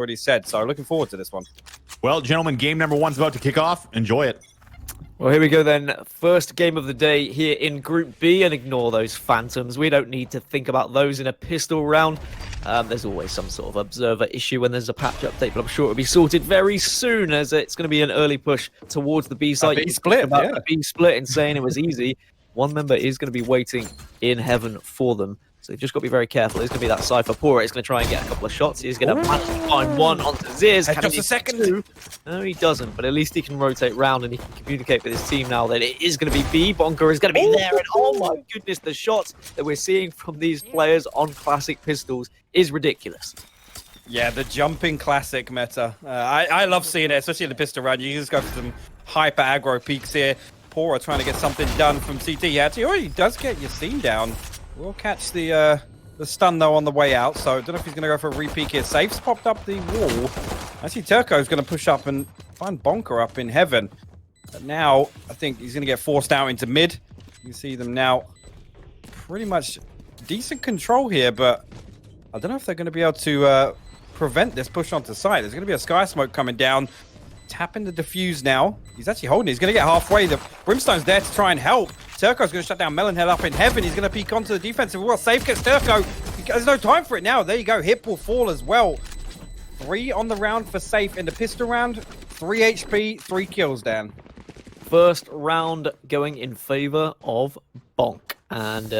already said. So looking forward to this one. Well, gentlemen, game number one's about to kick off. Enjoy it. Well, here we go then. First game of the day here in Group B, and ignore those phantoms. We don't need to think about those in a pistol round. There's always some sort of observer issue when there's a patch update, but I'm sure it'll be sorted very soon, as it's going to be an early push towards the B site. B split, yeah. A B split and saying it was easy. One member is going to be waiting in heaven for them. So you've just got to be very careful. There's going to be that Cypher Pora. He's going to try and get a couple of shots. He's going to manage to find one onto Ziz. Just a second. Two? No, he doesn't. But at least he can rotate round and he can communicate with his team now that it is going to be B. Bonker is going to be there. And oh my goodness, the shots that we're seeing from these players on classic pistols is ridiculous. Yeah, the jumping classic meta. I love seeing it, especially in the pistol round. You can just go for some hyper aggro peaks here. Pora trying to get something done from CT. He actually already does get your scene down. We'll catch the stun though on the way out, so I don't know if he's going to go for a re-peek here. Safe's popped up the wall. Actually, Turco's going to push up and find Bonker up in heaven. But now, I think he's going to get forced out into mid. You can see them now pretty much decent control here, but I don't know if they're going to be able to prevent this push onto site. There's going to be a sky smoke coming down. Tapping the defuse now. He's actually holding it. He's going to get halfway. The Brimstone's there to try and help. Turco's going to shut down Melonhead up in heaven. He's going to peek onto the defensive wall. Safe gets Turco. There's no time for it now. There you go. Hip will fall as well. 3 on the round for Safe in the pistol round. 3 HP, 3 kills, Dan. First round going in favor of Bonk. And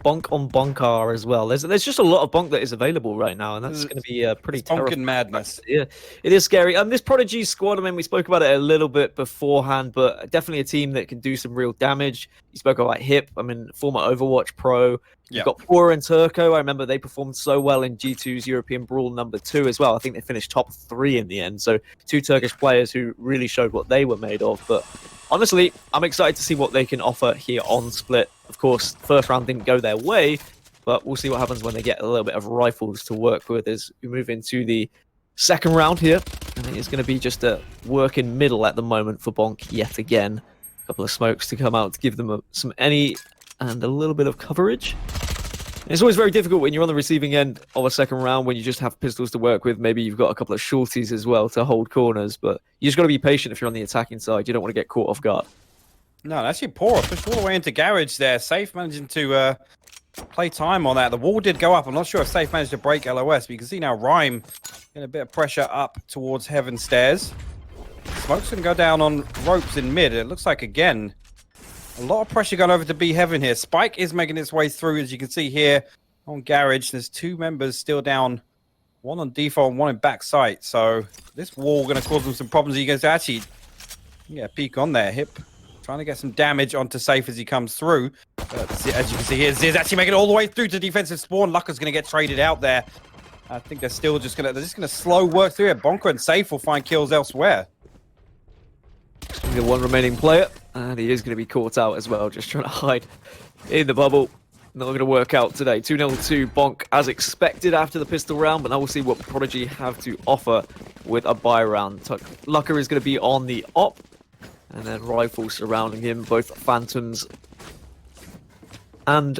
Bonk on Bonkar as well. There's just a lot of Bonk that is available right now, and that's going to be pretty terrifying. Bonkin madness. Yeah, it is scary. This Prodigy squad, I mean, we spoke about it a little bit beforehand, but definitely a team that can do some real damage. You spoke about Hip, I mean, former Overwatch pro. You've got Pora and Turco. I remember they performed so well in G2's European Brawl #2 as well. I think they finished top 3 in the end. So 2 Turkish players who really showed what they were made of. But honestly, I'm excited to see what they can offer here on Split. Of course, first round didn't go their way, but we'll see what happens when they get a little bit of rifles to work with as we move into the second round here. I think it's going to be just a work in middle at the moment for Bonk yet again. A couple of smokes to come out to give them some any and a little bit of coverage. It's always very difficult when you're on the receiving end of a second round when you just have pistols to work with. Maybe you've got a couple of shorties as well to hold corners, but you just got to be patient if you're on the attacking side. You don't want to get caught off guard. No, actually Pora pushed all the way into Garage there. Safe managing to play time on that. The wall did go up. I'm not sure if Safe managed to break LOS, but you can see now Rhyme getting a bit of pressure up towards Heaven Stairs. Smoke's going to go down on ropes in mid. It looks like, again, a lot of pressure going over to B Heaven here. Spike is making its way through, as you can see here on Garage. There's 2 members still down. 1 on default and 1 in back sight. So this wall going to cause them some problems. You guys actually get a peek on there. Hip trying to get some damage onto Safe as he comes through. As you can see here, Ziz actually making it all the way through to defensive spawn. Lucker's going to get traded out there. I think they're still just going to slow work through it. Bonker and Safe will find kills elsewhere. The 1 remaining player, and he is going to be caught out as well, just trying to hide in the bubble. Not going to work out today. 2-0 to Bonk as expected after the pistol round, but now we'll see what Prodigy have to offer with a buy round. Lucker is going to be on the op, and then rifles surrounding him, both Phantoms and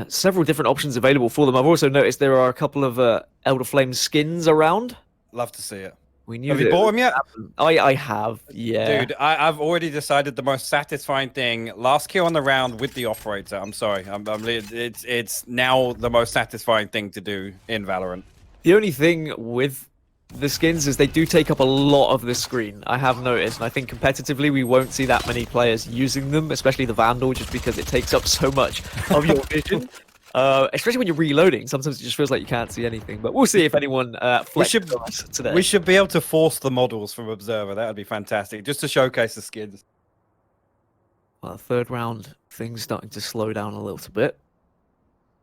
several different options available for them. I've also noticed there are a couple of Elder Flame skins around. Love to see it. We knew have you bought them yet? I have, yeah. Dude, I've already decided the most satisfying thing. Last kill on the round with the operator. I'm sorry. It's now the most satisfying thing to do in Valorant. The only thing with the skins is they do take up a lot of the screen, I have noticed, and I think competitively we won't see that many players using them, especially the Vandal, just because it takes up so much of your vision. Especially when you're reloading, sometimes it just feels like you can't see anything. But we'll see if anyone flexes today. We should be able to force the models from Observer. That would be fantastic, just to showcase the skins. Well, third round, things starting to slow down a little bit.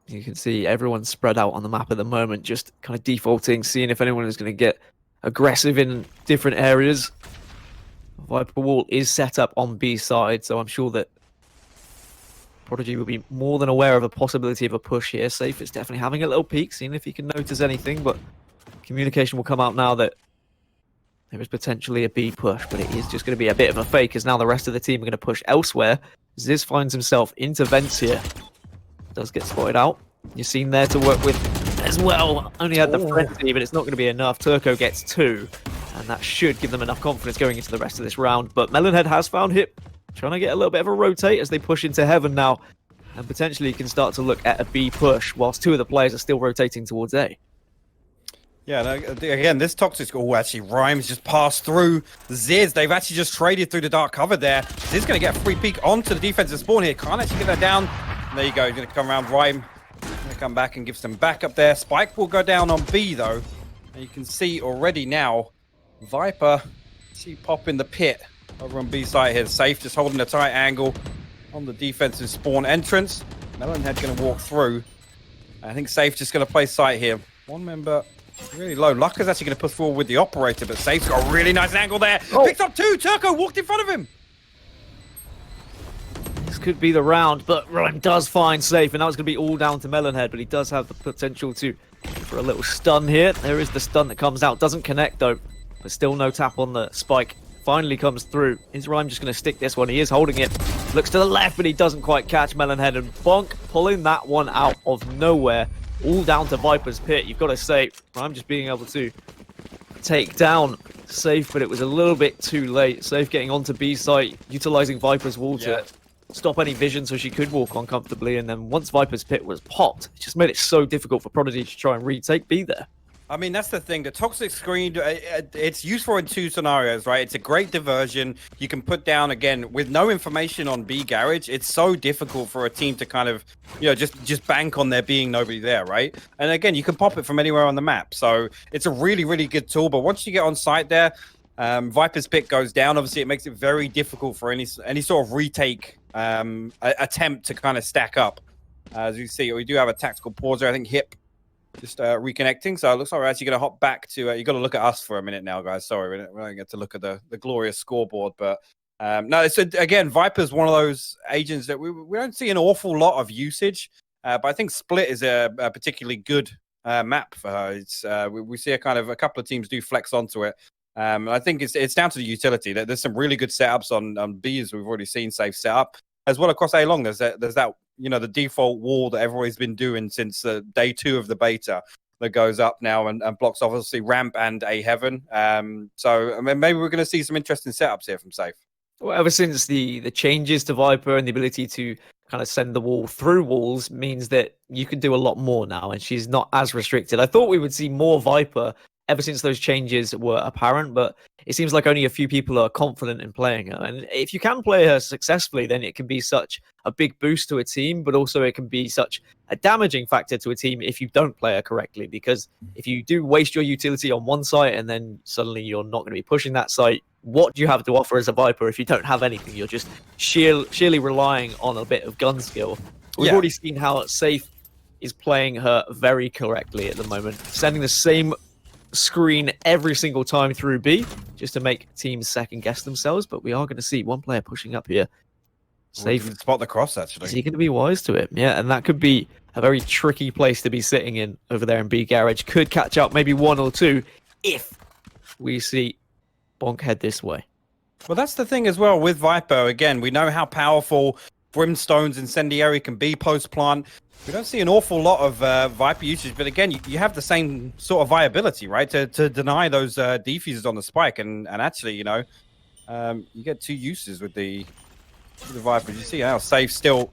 You can see everyone's spread out on the map at the moment, just kind of defaulting, seeing if anyone is going to get aggressive in different areas. Viper Wall is set up on B side, so I'm sure that Prodigy will be more than aware of a possibility of a push here. Safe is definitely having a little peek, seeing if he can notice anything, but communication will come out now that there is potentially a B push, but it is just going to be a bit of a fake, as now the rest of the team are going to push elsewhere. Ziz finds himself into vents here. Does get spotted out. You're seen there to work with as well. Only had the frenzy, but it's not going to be enough. Turco gets 2, and that should give them enough confidence going into the rest of this round. But Melonhead has found Hip, trying to get a little bit of a rotate as they push into Heaven now, and potentially can start to look at a B push, whilst 2 of the players are still rotating towards A. Yeah, no, again, this toxic. Oh, actually, Rhymes just passed through Ziz. They've actually just traded through the dark cover there. Ziz going to get a free peek onto the defensive spawn here. Can't actually get that down. There you go. He's going to come around. Rhyme going to come back and give some backup there. Spike will go down on B, though. And you can see already now, Viper, see pop in the pit over on B side here. Safe, just holding a tight angle on the defensive spawn entrance. Melonhead going to walk through. I think Safe just going to play sight here. One member really low. Luck is actually going to push forward with the operator, but Safe's got a really nice angle there. Oh. Picked up 2. Turco walked in front of him. This could be the round, but Rhyme does find Safe, and that was going to be all down to Melonhead, but he does have the potential to for a little stun here. There is the stun that comes out. Doesn't connect, though, but still no tap on the spike. Finally comes through. Is Rhyme just going to stick this one? He is holding it. Looks to the left, but he doesn't quite catch Melonhead, and Bonk pulling that one out of nowhere. All down to Viper's pit. You've got to say, Rhyme just being able to take down Safe, but it was a little bit too late. Safe getting onto B site, utilizing Viper's wall to stop any vision so she could walk on comfortably. And then once Viper's pit was popped, it just made it so difficult for Prodigy to try and retake B there. I mean, that's the thing. The toxic screen, it's useful in 2 scenarios, right? It's a great diversion. You can put down, again, with no information on B garage, it's so difficult for a team to kind of, just bank on there being nobody there, right? And again, you can pop it from anywhere on the map. So it's a really, really good tool. But once you get on site there, Viper's pick goes down. Obviously, it makes it very difficult for any sort of retake attempt to kind of stack up. As you see, we do have a tactical pause there. I think Hip just reconnecting, so it looks like we're actually going to hop back to you got to look at us for a minute now, guys. Sorry, we don't get to look at the glorious scoreboard, but no, it's again, Viper's one of those agents that we don't see an awful lot of usage, but I think Split is a particularly good map for her. It's we see a couple of teams do flex onto it. I think it's down to the utility. There's some really good setups on B, as we've already seen. Safe setup as well across A long. There's that the default wall that everybody's been doing since day 2 of the beta that goes up now and blocks off obviously ramp and A heaven. So I mean, maybe we're going to see some interesting setups here from Safe. Well, ever since the changes to Viper and the ability to kind of send the wall through walls means that you can do a lot more now, and she's not as restricted. I thought we would see more Viper ever since those changes were apparent, but it seems like only a few people are confident in playing her. And if you can play her successfully, then it can be such a big boost to a team, but also it can be such a damaging factor to a team if you don't play her correctly. Because if you do waste your utility on one site and then suddenly you're not going to be pushing that site, what do you have to offer as a Viper if you don't have anything? You're just sheerly relying on a bit of gun skill. We've already seen how Safe is playing her very correctly at the moment, sending the same screen every single time through B just to make teams second guess themselves. But we are going to see one player pushing up here. Safe. We can spot the cross, actually. Is he going to be wise to it? Yeah, and that could be a very tricky place to be sitting in over there in B garage. Could catch up maybe 1 or 2 if we see Bonk head this way. Well, that's the thing as well with Viper. Again, we know how powerful Brimstone's Incendiary can be post-plant. We don't see an awful lot of Viper usage, but again, you have the same sort of viability, right? To deny those defusers on the spike, and actually, you get 2 uses with the Viper. You see how Safe still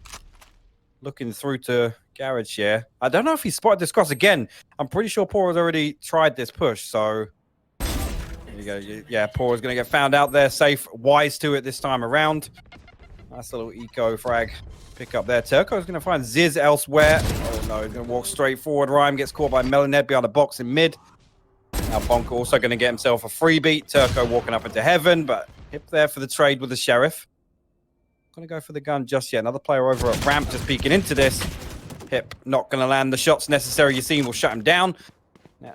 looking through to Garage here. I don't know if he spotted this cross again. I'm pretty sure Pora's already tried this push, so there you go. Yeah, Pora's going to get found out there. Safe, wise to it this time around. Nice little eco frag pick up there. Turco's going to find Ziz elsewhere. Oh no, he's going to walk straight forward. Rhyme gets caught by Melonhead behind the box in mid. Now Bonk also going to get himself a free beat. Turco walking up into heaven, but Hip there for the trade with the Sheriff. Going to go for the gun just yet. Another player over at ramp just peeking into this. Hip not going to land the shots necessary. Yassine will shut him down.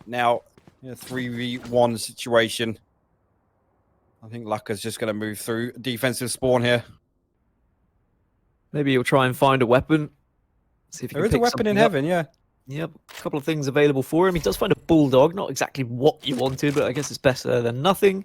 Now 3v1 situation. I think Lucka's just going to move through defensive spawn here. Maybe he'll try and find a weapon. See if he there can is a pick weapon in something up. heaven, yeah. Yep, a couple of things available for him. He does find a bulldog, not exactly what you wanted, but I guess it's better than nothing.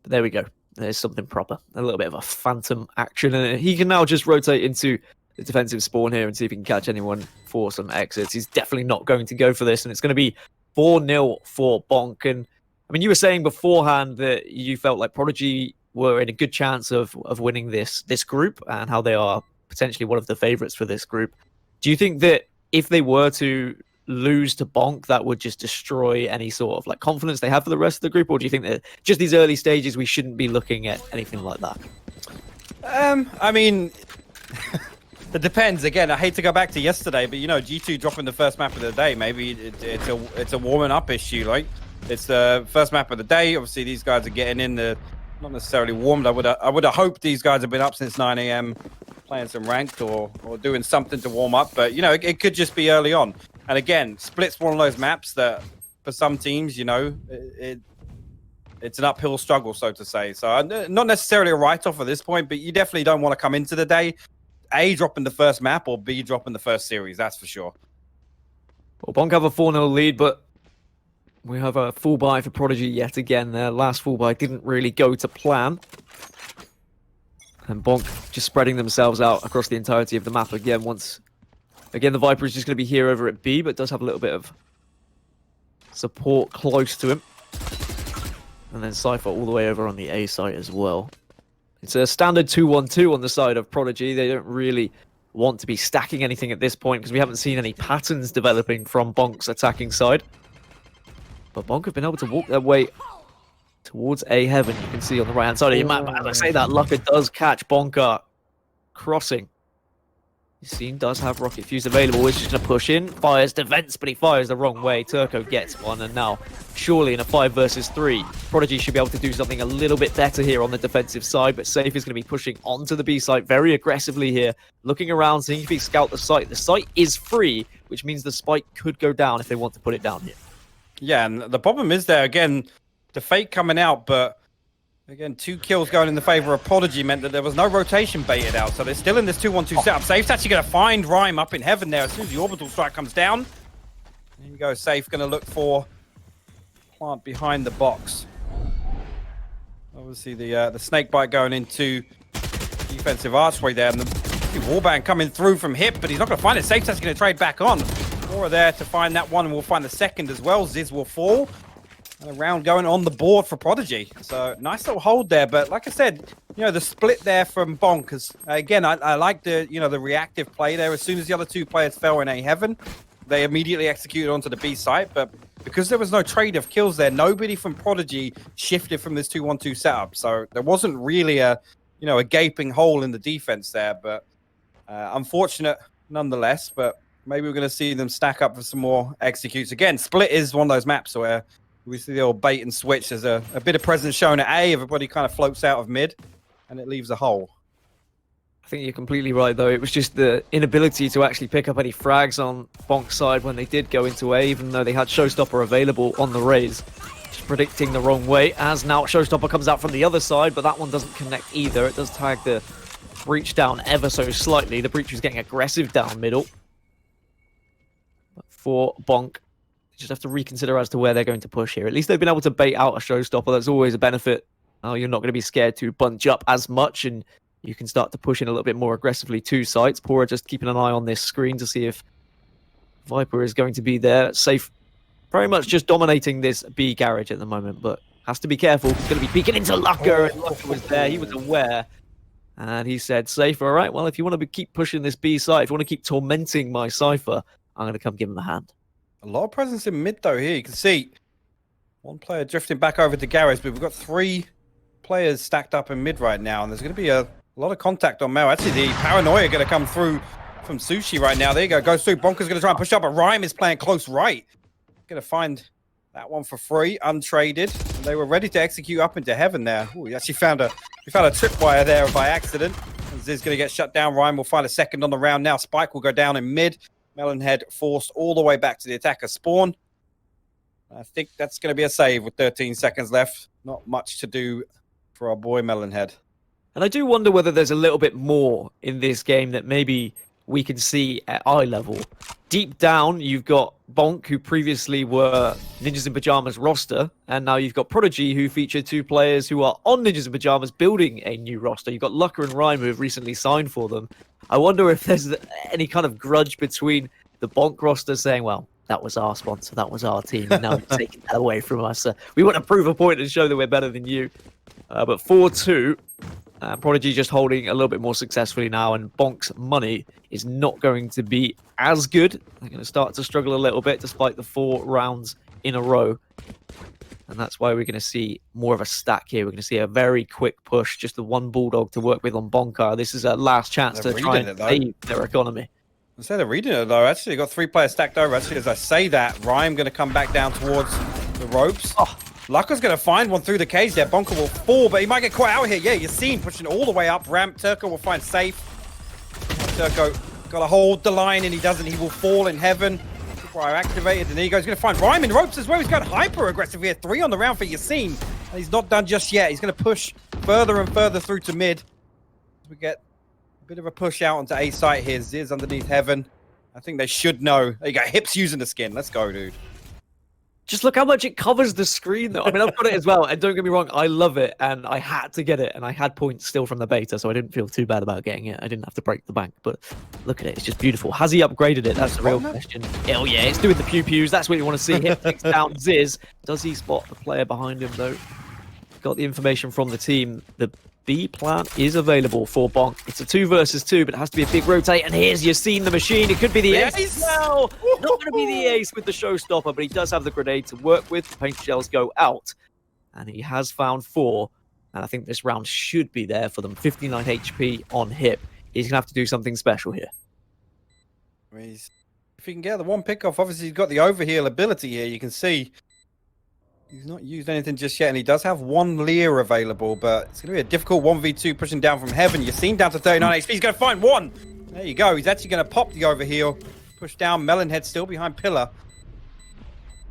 But there we go. There's something proper. A little bit of a phantom action. And he can now just rotate into the defensive spawn here and see if he can catch anyone for some exits. He's definitely not going to go for this, and it's going to be 4-0 for Bonk. And I mean, you were saying beforehand that you felt like Prodigy were in a good chance of winning this group, and how they are potentially one of the favorites for this group. Do you think that if they were to lose to Bonk, that would just destroy any sort of like confidence they have for the rest of the group, or do you think that just these early stages we shouldn't be looking at anything like that? I mean, it depends. Again, I hate to go back to yesterday, but you know, G2 dropping the first map of the day, maybe it's a warming up issue. Like, it's the first map of the day. Obviously, these guys are getting in the not necessarily warmed. I would have hoped these guys have been up since 9 AM playing some ranked or doing something to warm up. But you know, it could just be early on. And again, Split's one of those maps that for some teams, you know, it's an uphill struggle, so to say. So not necessarily a write-off at this point, but you definitely don't want to come into the day A, dropping the first map, or B, dropping the first series, that's for sure. Well, Bonk have a 4-0 lead, but we have a full buy for Prodigy yet again. Their last full buy didn't really go to plan. And Bonk just spreading themselves out across the entirety of the map again. Again, the Viper is just going to be here over at B, but does have a little bit of support close to him. And then Cypher all the way over on the A site as well. It's a standard 2-1-2 on the side of Prodigy. They don't really want to be stacking anything at this point because we haven't seen any patterns developing from Bonk's attacking side. But Bonk have been able to walk their way towards A heaven. You can see on the right-hand side of your map. As I say that, Lucker does catch Bonka crossing. Scene does have Rocket Fuse available. He's just going to push in, fires defense, but he fires the wrong way. Turco gets one, and now, surely in a 5 versus 3, Prodigy should be able to do something a little bit better here on the defensive side, but Safe is going to be pushing onto the B site very aggressively here, looking around, seeing if he can scout the site. The site is free, which means the spike could go down if they want to put it down here. Yeah, and the problem is there, again, the fake coming out, but again, 2 kills going in the favor of Prodigy meant that there was no rotation baited out, so they're still in this 2-1-2 setup. Safe's actually going to find Rhyme up in heaven there as soon as the orbital strike comes down. There you go, Safe going to look for plant behind the box. Obviously, the snake bite going into defensive archway there, and the warband coming through from hip, but he's not going to find it. Safe's actually going to trade back on. More there to find that one, and we'll find the second as well. Ziz will fall. And a round going on the board for Prodigy. So nice little hold there. But like I said, you know, the split there from Bonk, because again, I like the, you know, the reactive play there. As soon as the other 2 players fell in A heaven, they immediately executed onto the B site. But because there was no trade of kills there, nobody from Prodigy shifted from this 2-1-2 setup. So there wasn't really a, you know, a gaping hole in the defense there. But unfortunate nonetheless. But maybe we're going to see them stack up for some more executes. Again, split is one of those maps where we see the old bait and switch. There's a bit of presence shown at A. Everybody kind of floats out of mid, and it leaves a hole. I think you're completely right, though. It was just the inability to actually pick up any frags on Bonk's side when they did go into A, even though they had Showstopper available on the Raze. Just predicting the wrong way, as now Showstopper comes out from the other side, but that one doesn't connect either. It does tag the Breach down ever so slightly. The Breach was getting aggressive down middle. But for Bonk, just have to reconsider as to where they're going to push here. At least they've been able to bait out a Showstopper. That's always a benefit. Oh, you're not going to be scared to bunch up as much, and you can start to push in a little bit more aggressively to sites. Pora just keeping an eye on this screen to see if Viper is going to be there. Safe very much just dominating this B garage at the moment, but has to be careful. He's going to be peeking into Lucker, and Lucker was there. He was aware, and he said, Safe, all right, well, if you want to keep pushing this B site, if you want to keep tormenting my Cypher, I'm going to come give him a hand. A lot of presence in mid, though, here. You can see one player drifting back over to Garage, but we've got 3 players stacked up in mid right now, and there's going to be a lot of contact on Mel. Actually, the Paranoia going to come through from Sushi right now. There you go. Goes through. Bonker's going to try and push up, but Rhyme is playing close right. Going to find that one for free, untraded. And they were ready to execute up into heaven there. Ooh, he actually found a tripwire there by accident. And Ziz going to get shut down. Rhyme will find a second on the round now. Spike will go down in mid. Melonhead forced all the way back to the attacker spawn. I think that's going to be a save with 13 seconds left. Not much to do for our boy Melonhead. And I do wonder whether there's a little bit more in this game that maybe we can see at eye level. Deep down, you've got Bonk, who previously were Ninjas in Pyjamas roster, and now you've got Prodigy, who featured 2 players who are on Ninjas in Pyjamas building a new roster. You've got Lucker and Rhyme, who have recently signed for them. I wonder if there's any kind of grudge between the Bonk roster saying, well, that was our sponsor, that was our team, and now you're taking that away from us. We want to prove a point and show that we're better than you. But 4-2, Prodigy just holding a little bit more successfully now, and Bonk's money is not going to be as good. They're going to start to struggle a little bit despite the 4 rounds in a row. And that's why we're going to see more of a stack here. We're going to see a very quick push, just the 1 Bulldog to work with on Bonka. This is a last chance to try and save their economy. Instead of reading it, though, actually got 3 players stacked over. Actually, as I say that, Rhyme going to come back down towards the ropes. Oh. Lucker's going to find one through the cage there. Bonker will fall, but he might get caught out here. Yeah, you're seeing pushing all the way up ramp. Turco will find safe. Turco got to hold the line, and he doesn't. He will fall in heaven. Fire activated, and there he goes. He's going to find Rhyme in ropes as well. He's got hyper aggressive here. 3 on the round for Yassine, and he's not done just yet. He's going to push further and further through to mid. We get a bit of a push out onto A site here. Ziz underneath heaven. I think they should know. There you go. Hips using the skin. Let's go, dude. Just look how much it covers the screen, though. I mean, I've got it as well, and don't get me wrong, I love it, and I had to get it, and I had points still from the beta, so I didn't feel too bad about getting it. I didn't have to break the bank, but look at it. It's just beautiful. Has he upgraded it? That's the real question. Hell yeah, it's doing the pew-pews. That's what you want to see. Hit takes down Ziz. Does he spot the player behind him, though? Got the information from the team. The B plan is available for Bonk. It's a 2 versus 2, but it has to be a big rotate. And here's Yassine the machine. It could be the ace. Well, not going to be the ace with the showstopper, but he does have the grenade to work with. The paint shells go out, and he has found 4. And I think this round should be there for them. 59 HP on hip. He's going to have to do something special here. If he can get the 1 pick off, obviously he's got the overheal ability here. You can see he's not used anything just yet, and he does have 1 Lear available, but it's going to be a difficult 1v2 pushing down from heaven. Yassine down to 39 HP. He's going to find 1. There you go. He's actually going to pop the overheal. Push down. Melonhead still behind pillar.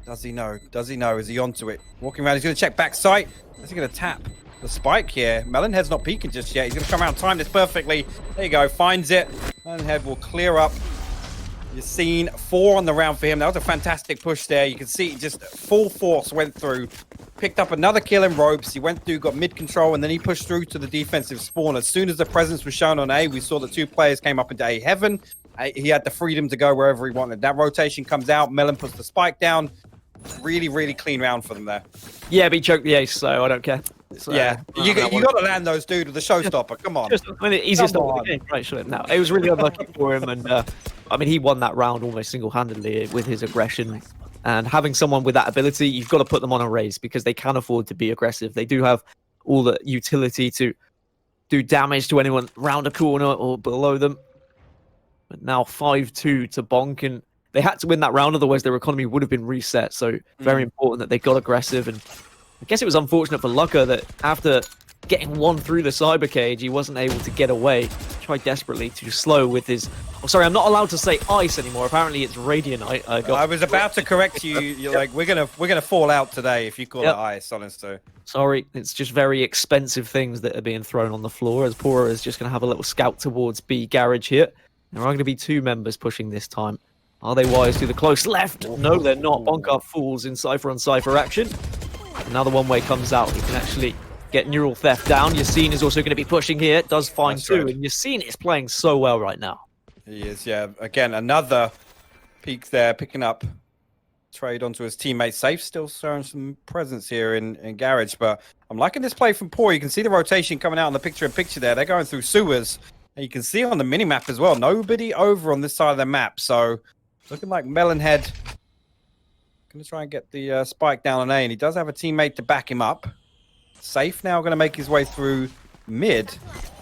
Does he know? Does he know? Is he onto it? Walking around. He's going to check back sight. Is he going to tap the spike here? Melonhead's not peeking just yet. He's going to come around, time this perfectly. There you go. Finds it. Melonhead will clear up. Yassine, 4 on the round for him. That was a fantastic push there. You can see just full force went through. Picked up another kill in ropes. He went through, got mid control, and then he pushed through to the defensive spawn. As soon as the presence was shown on A, we saw the 2 players came up into A heaven. He had the freedom to go wherever he wanted. That rotation comes out. Melon puts the spike down. Really, really clean round for them there. Yeah, but he choked the ace, so I don't care. So, yeah, you got to land those, dude, with the showstopper. Come on. I mean, easiest of the game, right? Sure. No, it was really unlucky for him, and I mean, he won that round almost single-handedly with his aggression. And having someone with that ability, you've got to put them on a race because they can afford to be aggressive. They do have all the utility to do damage to anyone round a corner or below them. But now 5-2 to Bonk, and they had to win that round, otherwise their economy would have been reset. So very important that they got aggressive. And I guess it was unfortunate for Lucker that after getting 1 through the cyber cage, he wasn't able to get away. Tried desperately to slow with his... Oh, sorry, I'm not allowed to say ice anymore. Apparently it's Radiant. I was about to correct you. You're like, we're gonna fall out today if you call it ice, honestly. Sorry, it's just very expensive things that are being thrown on the floor, as Pora is just going to have a little scout towards B garage here. There are going to be 2 members pushing this time. Are they wise to the close left? No, they're not. Bonk are fools in Cypher on Cypher action. Another one-way comes out. He can actually get Neural Theft down. Yassine is also going to be pushing here. Does find 2. And Yassine is playing so well right now. He is, yeah. Again, another peak there, picking up trade onto his teammate. Safe still showing some presence here in Garage, but I'm liking this play from Poor. You can see the rotation coming out in the picture-in-picture there. They're going through sewers. And you can see on the mini-map as well, nobody over on this side of the map. So looking like Melonhead going to try and get the spike down on A, and he does have a teammate to back him up. Safe now going to make his way through mid.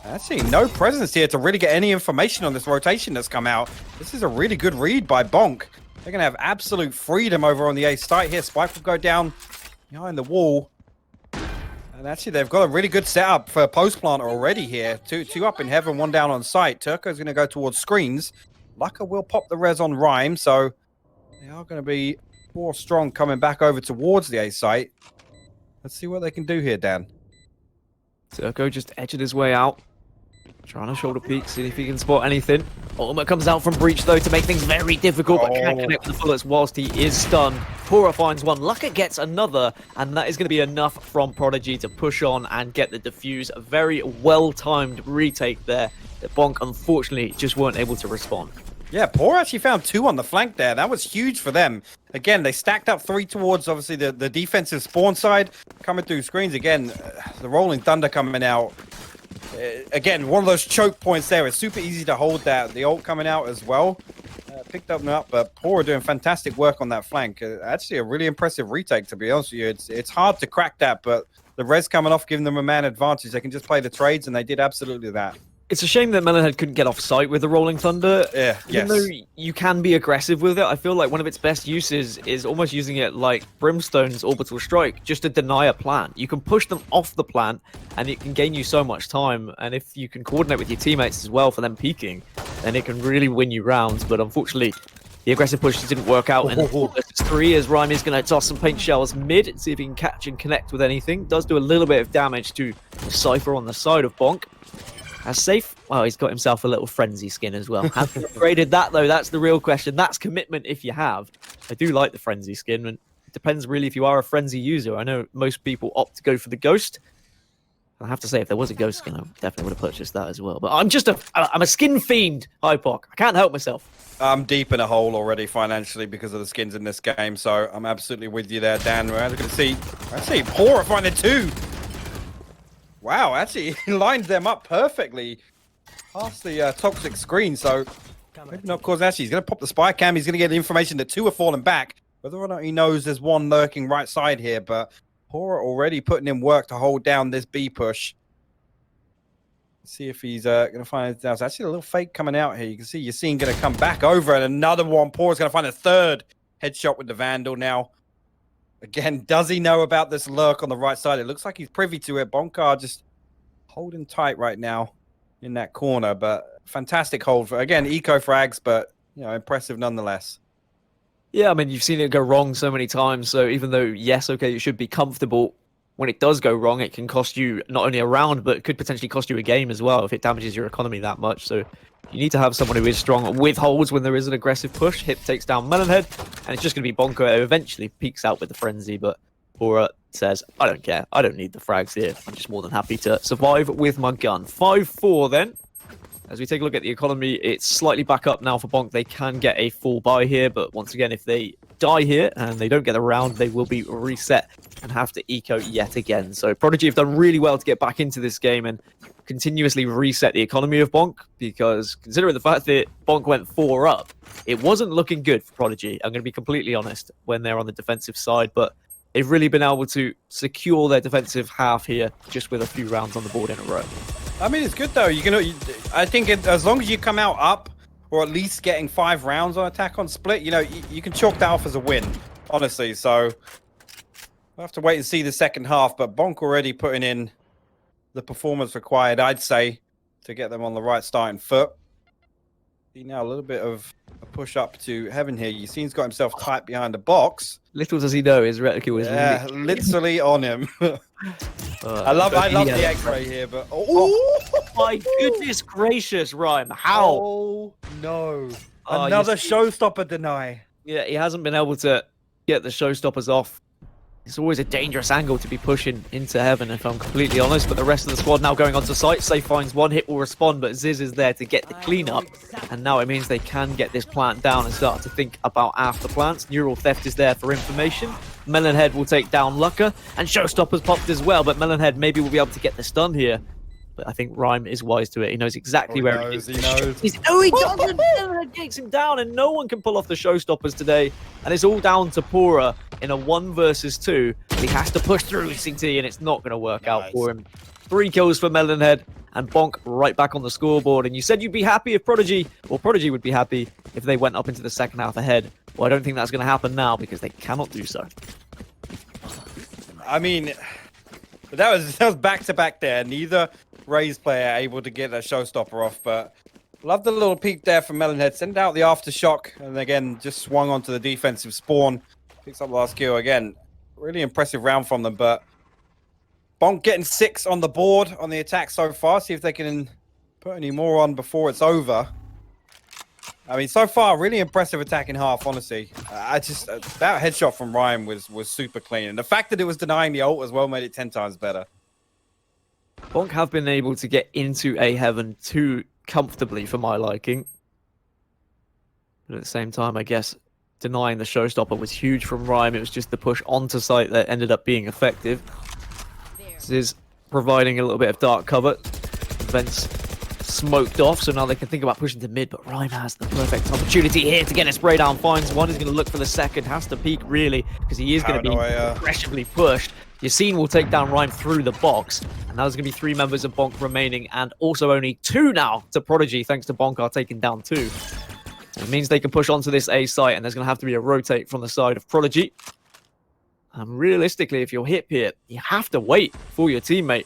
Actually, no presence here to really get any information on this rotation that's come out. This is a really good read by Bonk. They're going to have absolute freedom over on the A site here. Spike will go down behind the wall. And actually, they've got a really good setup for post planter already here. Two up in heaven, 1 down on site. Turco's going to go towards screens. Lucker will pop the res on Rhyme, so they are going to be 4 strong coming back over towards the A site. Let's see what they can do here, Dan. Turco just edging his way out. Trying to shoulder peek, see if he can spot anything. Ultimate comes out from Breach, though, to make things very difficult, but can't connect with the bullets whilst he is stunned. Pora finds one, Lucka gets another, and that is going to be enough from Prodigy to push on and get the defuse. A very well-timed retake there that Bonk, unfortunately, just weren't able to respond. Yeah, Pora actually found 2 on the flank there. That was huge for them. Again, they stacked up 3 towards, obviously, the defensive spawn side, coming through screens. Again, the Rolling Thunder coming out. Again, one of those choke points there. It's super easy to hold that. The ult coming out as well. Picked them up, but Pora doing fantastic work on that flank. Actually, a really impressive retake, to be honest with you. It's hard to crack that, but the res coming off, giving them a man advantage. They can just play the trades, and they did absolutely that. It's a shame that Melonhead couldn't get off site with the Rolling Thunder. Yeah, Even though you can be aggressive with it, I feel like one of its best uses is almost using it like Brimstone's Orbital Strike, just to deny a plant. You can push them off the plant, and it can gain you so much time. And if you can coordinate with your teammates as well for them peeking, then it can really win you rounds. But unfortunately, the aggressive push didn't work out. And 4-3 as Rhyme is going to toss some paint shells mid, see if he can catch and connect with anything. Does do a little bit of damage to the Cypher on the side of Bonk. As safe, well, he's got himself a little frenzy skin as well. Have you upgraded that, though? That's the real question. That's commitment if you have. I do like the frenzy skin, and it depends really if you are a frenzy user. I know most people opt to go for the ghost. I have to say, if there was a ghost skin, I definitely would have purchased that as well. But I'm a skin fiend, hypoc. I can't help myself. I'm deep in a hole already financially because of the skins in this game, so I'm absolutely with you there, Dan. We're going to see, Pora finding 2. Wow, actually, he lined them up perfectly past the toxic screen. So, maybe not cause actually, he's going to pop the spy cam. He's going to get the information that 2 are falling back. Whether or not he knows there's 1 lurking right side here, but Pora already putting in work to hold down this B push. Let's see if he's going to find it. There's actually a little fake coming out here. You can see Yassine going to come back over, and another one. Pora's going to find a 3rd headshot with the Vandal now. Again, does he know about this lurk on the right side? It looks like he's privy to it. Bonkar just holding tight right now in that corner, but fantastic hold for, again, eco frags, but, you know, impressive nonetheless. Yeah, I mean, you've seen it go wrong so many times, so even though, yes, okay, you should be comfortable, when it does go wrong, it can cost you not only a round, but it could potentially cost you a game as well if it damages your economy that much. So you need to have someone who is strong with holds when there is an aggressive push. Hip takes down Melonhead, and it's just going to be Bonko who eventually peeks out with the frenzy, but Pora says, I don't care. I don't need the frags here. I'm just more than happy to survive with my gun. 5-4 then. As we take a look at the economy, it's slightly back up now for Bonk. They can get a full buy here, but once again, if they die here and they don't get the round, they will be reset and have to eco yet again. So Prodigy have done really well to get back into this game and continuously reset the economy of Bonk, because considering the fact that Bonk went 4 up, it wasn't looking good for Prodigy. I'm going to be completely honest when they're on the defensive side, but they've really been able to secure their defensive half here just with a few rounds on the board in a row. I mean, it's good though. I think as long as you come out up, or at least getting 5 rounds on attack on split, you know, you can chalk that off as a win, honestly. So we'll have to wait and see the second half. But Bonk already putting in the performance required, I'd say, to get them on the right starting foot. See now a little bit of a push up to heaven here. Yassine's got himself tight behind the box. Little does he know his reticule is literally on him. I love the X-ray here, but oh my goodness gracious, Rhyme! How? Oh no! Another showstopper deny. Yeah, he hasn't been able to get the showstoppers off. It's always a dangerous angle to be pushing into heaven, if I'm completely honest. But the rest of the squad now going onto site. Safe finds 1 hit, will respond, but Ziz is there to get the cleanup. And now it means they can get this plant down and start to think about after plants. Neural Theft is there for information. Melonhead will take down Lucka, and Showstoppers popped as well. But Melonhead maybe will be able to get the stun here. But I think Rhyme is wise to it. He knows exactly where it is. He knows. He doesn't. Melonhead takes him down, and no one can pull off the Showstoppers today. And it's all down to Pora in a 1 versus 2. He has to push through CT, and it's not going to work out for him. 3 kills for Melonhead, and Bonk right back on the scoreboard. And you said you'd be happy if Prodigy would be happy if they went up into the second half ahead. Well, I don't think that's going to happen now because they cannot do so. I mean, that was back-to-back there. Neither Rays player able to get that showstopper off, but love the little peek there from Melonhead. Send out the aftershock, and again, just swung onto the defensive spawn. Picks up the last kill again. Really impressive round from them, but Bonk getting 6 on the board on the attack so far. See if they can put any more on before it's over. I mean, so far, really impressive attack in half, honestly. That headshot from Ryan was super clean. And the fact that it was denying the ult as well made it 10 times better. Bonk have been able to get into A heaven too comfortably for my liking. But at the same time, I guess denying the showstopper was huge from Ryan. It was just the push onto site that ended up being effective. This is providing a little bit of dark cover. Vents smoked off, so now they can think about pushing to mid, but Rhyme has the perfect opportunity here to get a spray down. Finds one, he's going to look for the second, has to peek really, because he is going to be aggressively pushed. Yassine will take down Rhyme through the box, and now there's going to be 3 members of Bonk remaining, and also only 2 now to Prodigy, thanks to Bonk taking down 2. It means they can push onto this A site, and there's going to have to be a rotate from the side of Prodigy. And realistically, if you're hip here, you have to wait for your teammate.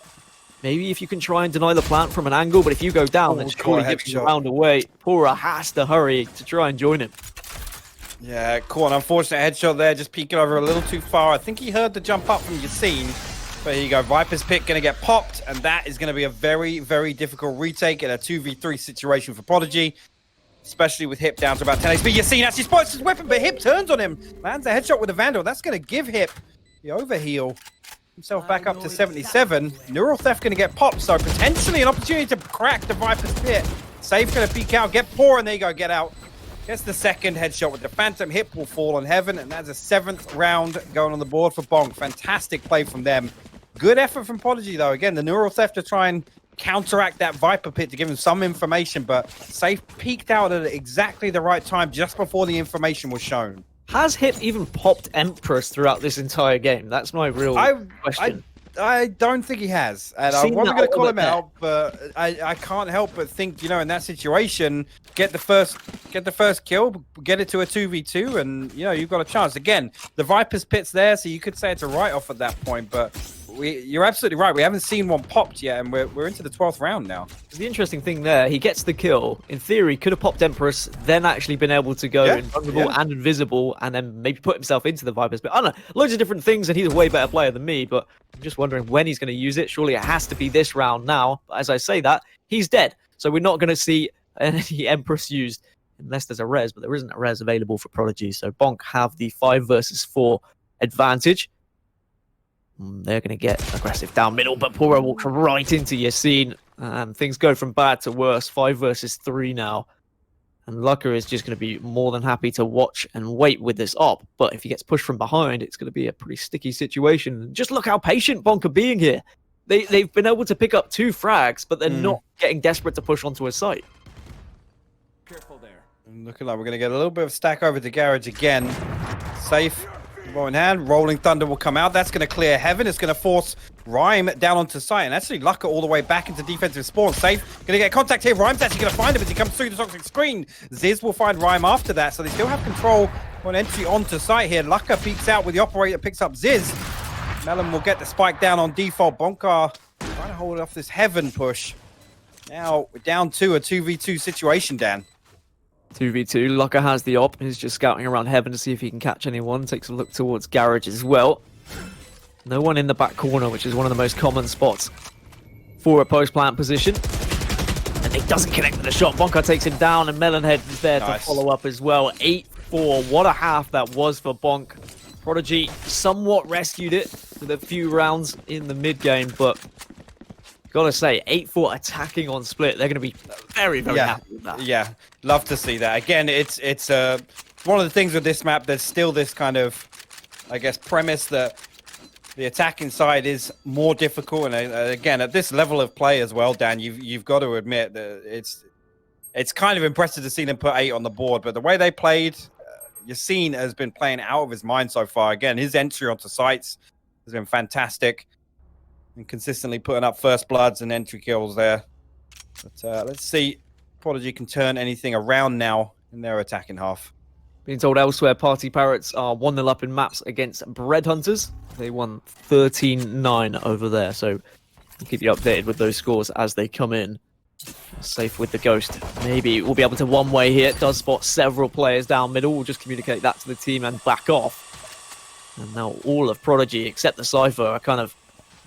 Maybe if you can try and deny the plant from an angle, but if you go down, then surely giving the round away. Pora has to hurry to try and join him. Yeah, cool. An unfortunate headshot there, just peeking over a little too far. I think he heard the jump up from Yassine. But here you go, Viper's pick going to get popped, and that is going to be a very, very difficult retake in a 2v3 situation for Prodigy. Especially with Hip down to about 10 HP. Yassine actually spots his weapon, but Hip turns on him. Lands a headshot with a Vandal. That's going to give Hip the overheal. Himself back up to 77. Neural Theft going to get popped, so potentially an opportunity to crack the Viper's pit. Safe going to peek out, get Poor, and there you go, get out. Gets the second headshot with the Phantom. Hip will fall on Heaven, and that's a 7th round going on the board for Bonk. Fantastic play from them. Good effort from Prodigy, though. Again, the Neural Theft to try and counteract that Viper pit to give him some information, but Safe peeked out at exactly the right time just before the information was shown. Has Hip even popped Empress throughout this entire game? That's my real question. I don't think he has, and I wasn't going to call him out, but I can't help but think, you know, in that situation, get the first kill, get it to a 2v2, and you know you've got a chance. Again, the Viper's pit's there, so you could say it's a write-off at that point, but you're absolutely right. We haven't seen one popped yet, and we're into the 12th round now. The interesting thing there, he gets the kill. In theory, could have popped Empress, then actually been able to go invulnerable and invisible, and then maybe put himself into the Vipers. But I don't know, loads of different things, and he's a way better player than me, but I'm just wondering when he's going to use it. Surely it has to be this round now. But as I say that, he's dead. So we're not going to see any Empress used unless there's a res, but there isn't a res available for Prodigy. So Bonk have the 5 versus 4 advantage. They're going to get aggressive down middle, but Pora walks right into Yassine, and things go from bad to worse. 5 versus 3 now. And Lucka is just going to be more than happy to watch and wait with this op. But if he gets pushed from behind, it's going to be a pretty sticky situation. Just look how patient Bonk are being here. They've been able to pick up 2 frags, but they're not getting desperate to push onto a site. Careful there. Looking like we're going to get a little bit of stack over to Garage again. Safe. Ball in hand, Rolling Thunder will come out. That's going to clear Heaven. It's going to force Rhyme down onto site. And actually, Lucka all the way back into defensive spawn. Safe. Going to get contact here. Rhyme's actually going to find him as he comes through the toxic screen. Ziz will find Rhyme after that. So they still have control on entry onto site here. Lucka peeks out with the operator, picks up Ziz. Melon will get the spike down on default. Bonka trying to hold off this Heaven push. Now we're down to a 2v2 situation, Dan. 2v2, Lucka has the op, he's just scouting around Heaven to see if he can catch anyone, takes a look towards Garage as well. No one in the back corner, which is one of the most common spots for a post-plant position. And he doesn't connect with the shot, Bonka takes him down, and Melonhead is there to follow up as well. 8-4, what a half that was for Bonk. Prodigy somewhat rescued it with a few rounds in the mid-game, but gotta say, 8-4 attacking on split. They're gonna be very, very happy with that. Yeah, love to see that. Again, it's one of the things with this map. There's still this kind of, I guess, premise that the attacking side is more difficult. And again, at this level of play as well, Dan, you've got to admit that it's kind of impressive to see them put 8 on the board. But the way they played, Yassine has been playing out of his mind so far. Again, his entry onto sites has been fantastic. And consistently putting up first bloods and entry kills there. But let's see Prodigy can turn anything around now in their attacking half. Being told elsewhere, Party Parrots are 1-0 up in maps against Bread Hunters. They won 13-9 over there, so we'll keep you updated with those scores as they come in. Safe with the Ghost. Maybe we'll be able to one-way here. Does spot several players down middle. We'll just communicate that to the team and back off. And now all of Prodigy, except the Cypher, are kind of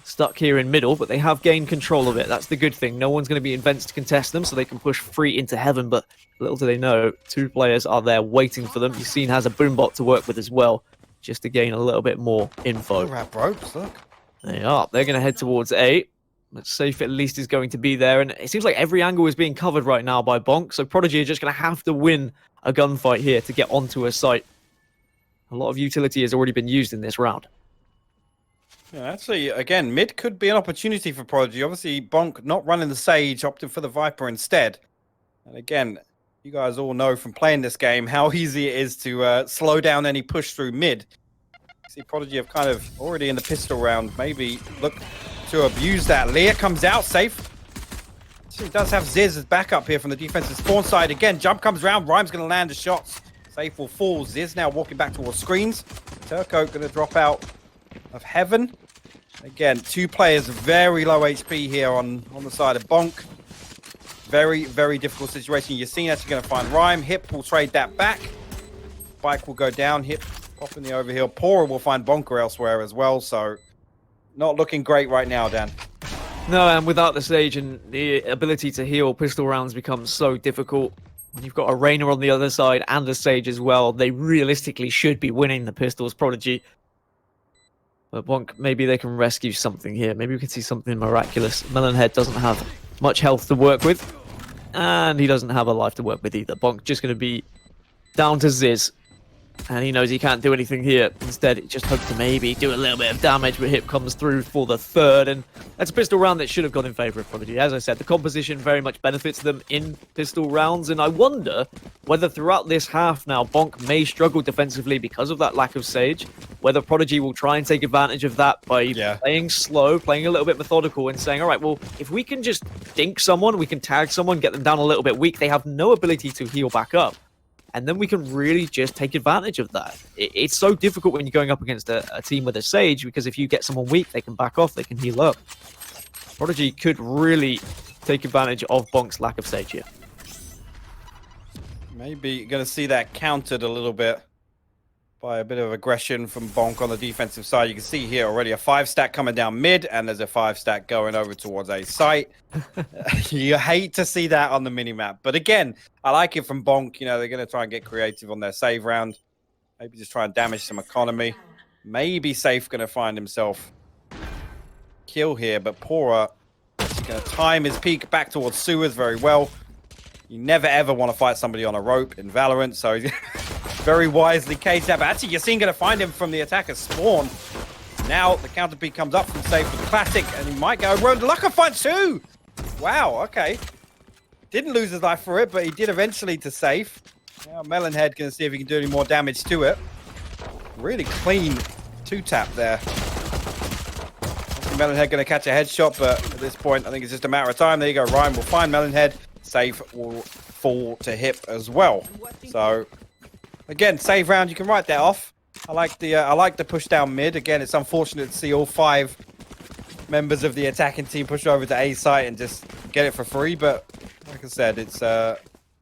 stuck here in middle, but they have gained control of it. That's the good thing. No one's going to be advanced to contest them, so they can push free into heaven. But little do they know, 2 players are there waiting for them. Yassine has a boombot to work with as well, just to gain a little bit more info. Wrap ropes, look. They are. They're going to head towards A. But Safe at least is going to be there, and it seems like every angle is being covered right now by Bonk, so Prodigy are just going to have to win a gunfight here to get onto a site. A lot of utility has already been used in this round. Yeah, actually, again, mid could be an opportunity for Prodigy. Obviously, Bonk not running the Sage, opting for the Viper instead. And again, you guys all know from playing this game how easy it is to slow down any push through mid. See, Prodigy have kind of already in the pistol round, maybe look to abuse that. Leah comes out, Safe. He does have Ziz as backup here from the defensive spawn side. Again, jump comes around, Rhyme's going to land the shots. Safe will fall. Ziz now walking back towards screens. Turco going to drop out of heaven. Again, 2 players very low HP here on the side of Bonk. Very, very difficult situation. Yassine actually going to find Rhyme. Hip will trade that back. Bike will go down. Hip popping the overheal. Pora will find Bonker elsewhere as well. So not looking great right now, Dan. No, and without the Sage and the ability to heal, pistol rounds become so difficult. When you've got a Reina on the other side and the Sage as well, they realistically should be winning the pistols, Prodigy. But Bonk, maybe they can rescue something here. Maybe we can see something miraculous. Melonhead doesn't have much health to work with, and he doesn't have a life to work with either. Bonk just going to be down to Ziz. And he knows he can't do anything here. Instead, he just hopes to maybe do a little bit of damage, but Hip comes through for the 3rd. And that's a pistol round that should have gone in favor of Prodigy. As I said, the composition very much benefits them in pistol rounds. And I wonder whether throughout this half now, Bonk may struggle defensively because of that lack of Sage. Whether Prodigy will try and take advantage of that by playing slow, playing a little bit methodical, and saying, all right, well, if we can just dink someone, we can tag someone, get them down a little bit weak. They have no ability to heal back up. And then we can really just take advantage of that. It's so difficult when you're going up against a team with a Sage, because if you get someone weak, they can back off, they can heal up. Prodigy could really take advantage of Bonk's lack of Sage here. Maybe going to see that countered a little bit by a bit of aggression from Bonk on the defensive side. You can see here already a 5-stack coming down mid, and there's a 5-stack going over towards a site. You hate to see that on the minimap. But again, I like it from Bonk. You know, they're going to try and get creative on their save round. Maybe just try and damage some economy. Maybe Safe going to find himself kill here, but Pora is going to time his peek back towards sewers very well. You never ever want to fight somebody on a rope in Valorant, so very wisely caged that. But actually, Yassine going to find him from the attacker's spawn. Now the counter peek comes up from Safe with the classic, and he might go around. Lucker finds 2. Wow, okay. Didn't lose his life for it, but he did eventually to Safe. Now Melonhead going to see if he can do any more damage to it. Really clean 2-tap there. Melonhead going to catch a headshot, but at this point, I think it's just a matter of time. There you go. Ryan will find Melonhead. Safe will fall to Hip as well. So again, save round. You can write that off. I like the push down mid. Again, it's unfortunate to see all 5 members of the attacking team push over to A site and just get it for free. But like I said, it's I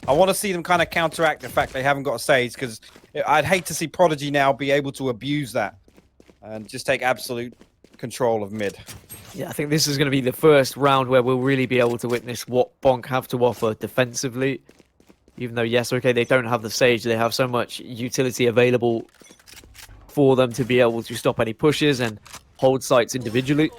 want to see them kind of counteract the fact they haven't got a Sage, because I'd hate to see Prodigy now be able to abuse that and just take absolute control of mid. Yeah, I think this is going to be the first round where we'll really be able to witness what Bonk have to offer defensively. Even though, yes, okay, they don't have the Sage, they have so much utility available for them to be able to stop any pushes and hold sites individually.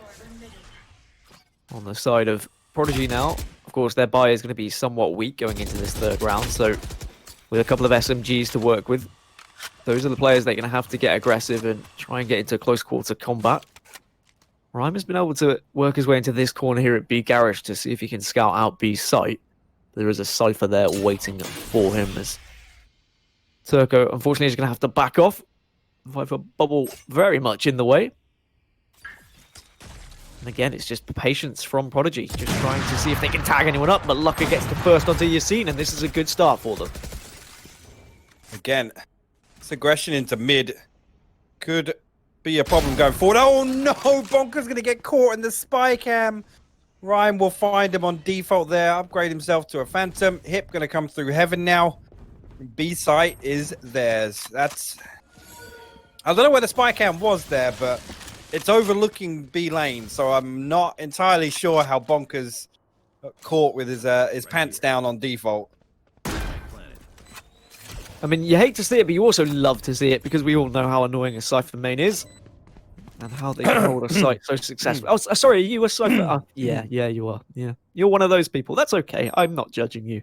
On the side of Prodigy now, of course, their buy is going to be somewhat weak going into this 3rd round, so with a couple of SMGs to work with, those are the players they're going to have to get aggressive and try and get into close quarter combat. Rhyme has been able to work his way into this corner here at B Garage to see if he can scout out B's site. There is a Cypher there waiting for him, as Turco, unfortunately, is going to have to back off. Viper bubble very much in the way. And again, it's just patience from Prodigy, just trying to see if they can tag anyone up, but Lucker gets the first onto Yassine, and this is a good start for them. Again, this aggression into mid could be a problem going forward. Oh no, Bonker's going to get caught in the spy cam. Ryan will find him on default there, upgrade himself to a Phantom. Hip going to come through heaven now. B site is theirs. That's... I don't know where the spy cam was there, but it's overlooking B lane, so I'm not entirely sure how Bonker's caught with his pants down on default. I mean, you hate to see it, but you also love to see it because we all know how annoying a Cypher main is and how they can hold a site so successfully. Oh, sorry, are you a Cypher? Yeah, you are. Yeah, you're one of those people. That's okay. I'm not judging you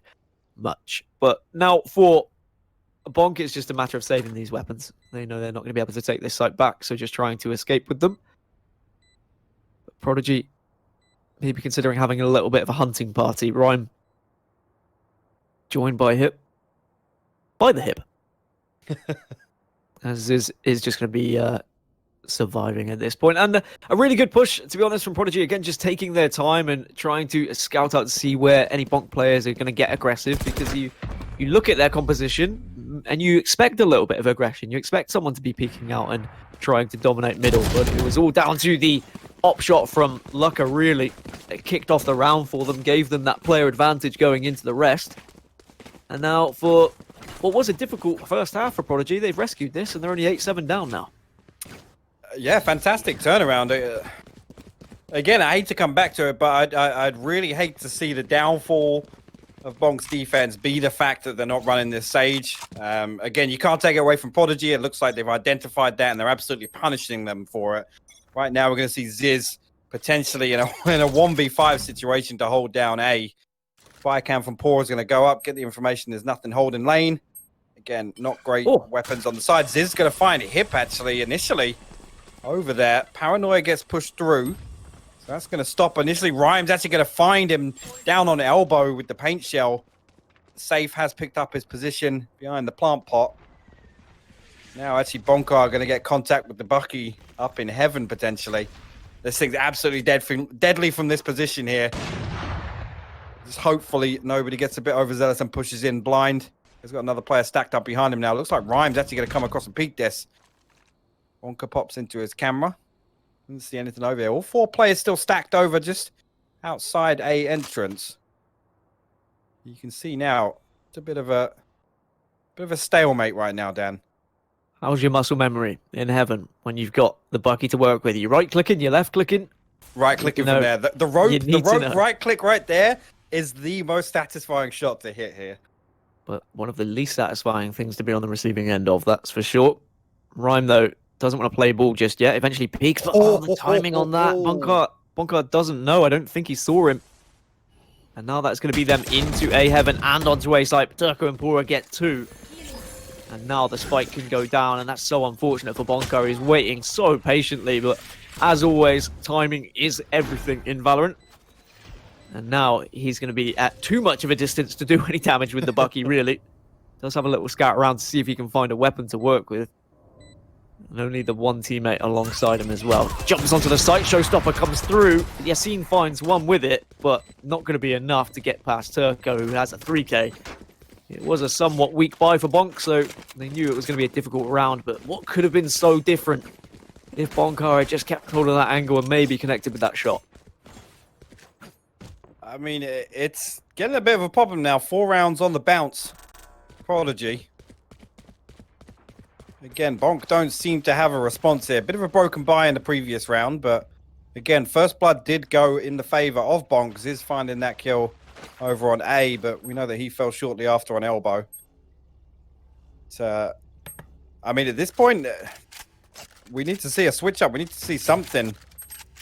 much. But now for Bonk, it's just a matter of saving these weapons. They know they're not going to be able to take this site back, so just trying to escape with them. But Prodigy, maybe considering having a little bit of a hunting party. Rhyme joined by Hip. By the Hip. As is just going to be surviving at this point. And a really good push, to be honest, from Prodigy. Again, just taking their time and trying to scout out to see where any Bonk players are going to get aggressive, because you look at their composition and you expect a little bit of aggression. You expect someone to be peeking out and trying to dominate middle, but it was all down to the op shot from Lucka, really. It kicked off the round for them, gave them that player advantage going into the rest. And now for what was a difficult first half for Prodigy, they've rescued this and they're only 8-7 down now. Yeah, fantastic turnaround. Again, I hate to come back to it, but I'd really hate to see the downfall of Bonk's defense be the fact that they're not running this Sage. Again, you can't take it away from Prodigy. It looks like they've identified that and they're absolutely punishing them for it. Right now, we're going to see Ziz potentially in a 1v5 situation to hold down A. Fire cam from Poor is going to go up, get the information. There's nothing holding lane. Again, not great weapons on the side. Ziz is going to find a Hip, actually, initially over there. Paranoia gets pushed through. So that's going to stop. Initially, Rhyme's actually going to find him down on the elbow with the paint shell. Safe has picked up his position behind the plant pot. Now, actually, Bonk are going to get contact with the Bucky up in heaven, potentially. This thing's absolutely deadly from this position here. Just hopefully nobody gets a bit overzealous and pushes in blind. He's got another player stacked up behind him now. Looks like Rhyme's actually going to come across and peek this. Bonka pops into his camera. Didn't see anything over here. All four players still stacked over just outside A entrance. You can see now it's a bit of a stalemate right now, Dan. How's your muscle memory in heaven when you've got the Bucky to work with? You right clicking, you left clicking? Right clicking from there. The rope right click right there is the most satisfying shot to hit here. But one of the least satisfying things to be on the receiving end of, that's for sure. Rhyme, though, doesn't want to play ball just yet. Eventually peeks, but the timing on that. Bonka doesn't know. I don't think he saw him. And now that's going to be them into A heaven and onto A site. Turco and Pura get 2. And now the spike can go down, and that's so unfortunate for Bonka. He's waiting so patiently, but as always, timing is everything in Valorant. And now he's going to be at too much of a distance to do any damage with the Bucky, really. Does have a little scout around to see if he can find a weapon to work with. And only the one teammate alongside him as well. Jumps onto the site, Showstopper comes through. Yassine finds one with it, but not going to be enough to get past Turco, who has a 3k. It was a somewhat weak buy for Bonk, so they knew it was going to be a difficult round, but what could have been so different if Bonkar had just kept hold of that angle and maybe connected with that shot? I mean, it's getting a bit of a problem now. 4 rounds on the bounce. Prodigy. Again, Bonk don't seem to have a response here. Bit of a broken buy in the previous round, but again, First Blood did go in the favor of Bonk. Ziz finding that kill over on A, but we know that he fell shortly after on elbow. So, I mean, at this point, we need to see a switch up. We need to see something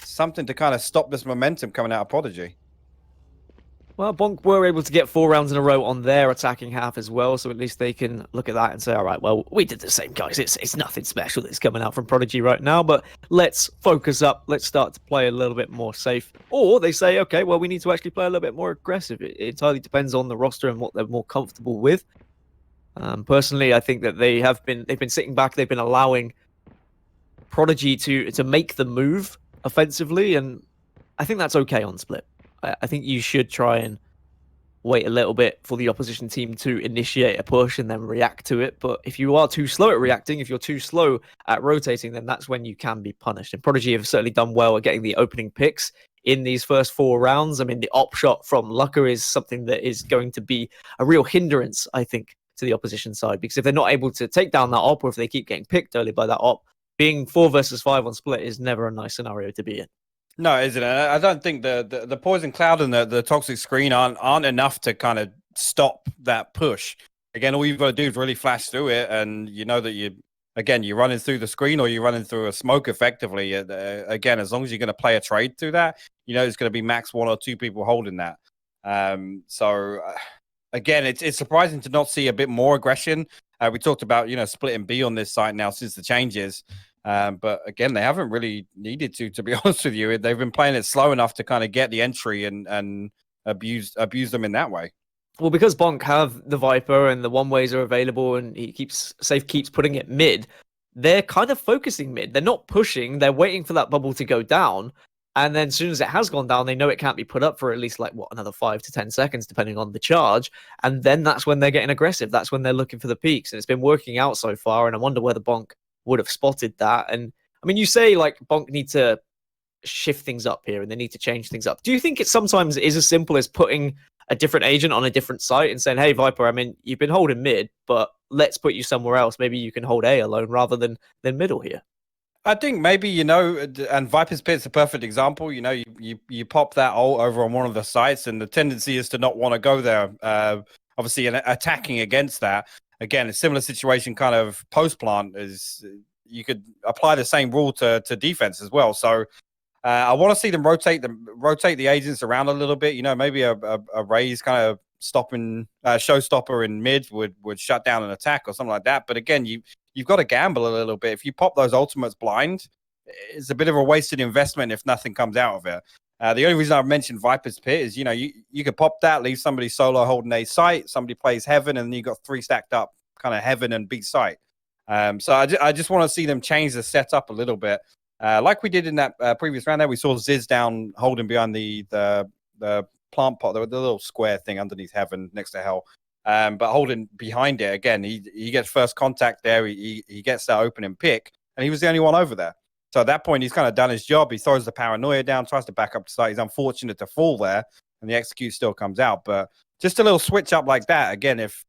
to kind of stop this momentum coming out of Prodigy. Well, Bonk were able to get 4 rounds in a row on their attacking half as well, so at least they can look at that and say, all right, well, we did the same, guys. It's nothing special that's coming out from Prodigy right now, but let's focus up. Let's start to play a little bit more safe. Or they say, okay, well, we need to actually play a little bit more aggressive. It entirely depends on the roster and what they're more comfortable with. Personally, I think that they've been sitting back. They've been allowing Prodigy to make the move offensively, and I think that's okay on split. I think you should try and wait a little bit for the opposition team to initiate a push and then react to it. But if you are too slow at reacting, if you're too slow at rotating, then that's when you can be punished. And Prodigy have certainly done well at getting the opening picks in these first 4 rounds. I mean, the op shot from Lucka is something that is going to be a real hindrance, I think, to the opposition side. Because if they're not able to take down that op, or if they keep getting picked early by that op, being 4 versus 5 on split is never a nice scenario to be in. No, isn't it? I don't think the poison cloud and the toxic screen aren't enough to kind of stop that push. Again, all you've got to do is really flash through it, and you know that you're running through the screen or you're running through a smoke effectively. Again, as long as you're going to play a trade through that, you know there's going to be max 1 or 2 people holding that. Again, it's surprising to not see a bit more aggression. We talked about splitting B on this site now since the changes. But again, they haven't really needed to be honest with you. They've been playing it slow enough to kind of get the entry and abuse them in that way. Well, because Bonk have the Viper and the one-ways are available and Safe keeps putting it mid, they're kind of focusing mid. They're not pushing. They're waiting for that bubble to go down. And then as soon as it has gone down, they know it can't be put up for at least another 5 to 10 seconds, depending on the charge. And then that's when they're getting aggressive. That's when they're looking for the peaks. And it's been working out so far. And I wonder whether Bonk would have spotted that. And I mean, you say Bonk need to shift things up here and they need to change things up. Do you think it sometimes is as simple as putting a different agent on a different site and saying, hey, Viper, I mean, you've been holding mid, but let's put you somewhere else. Maybe you can hold A alone rather than middle here. I think maybe, and Viper's Pit's a perfect example. You pop that ult over on one of the sites, and the tendency is to not want to go there. Obviously, attacking against that. Again, a similar situation kind of post-plant is you could apply the same rule to defense as well. So I want to see them rotate the agents around a little bit. Maybe a raise kind of showstopper in mid would shut down an attack or something like that. But again, you've got to gamble a little bit. If you pop those ultimates blind, it's a bit of a wasted investment if nothing comes out of it. The only reason I've mentioned Viper's Pit is, you could pop that, leave somebody solo holding A site, somebody plays Heaven, and then you got 3 stacked up, kind of Heaven and B site. So I just want to see them change the setup a little bit. Like we did in that previous round there, we saw Ziz down holding behind the plant pot, the little square thing underneath Heaven next to Hell. But holding behind it, again, he gets first contact there. He gets that opening pick, and he was the only one over there. So at that point, he's kind of done his job. He throws the paranoia down, tries to back up to site. He's unfortunate to fall there, and the execute still comes out. But just a little switch up like that, again, if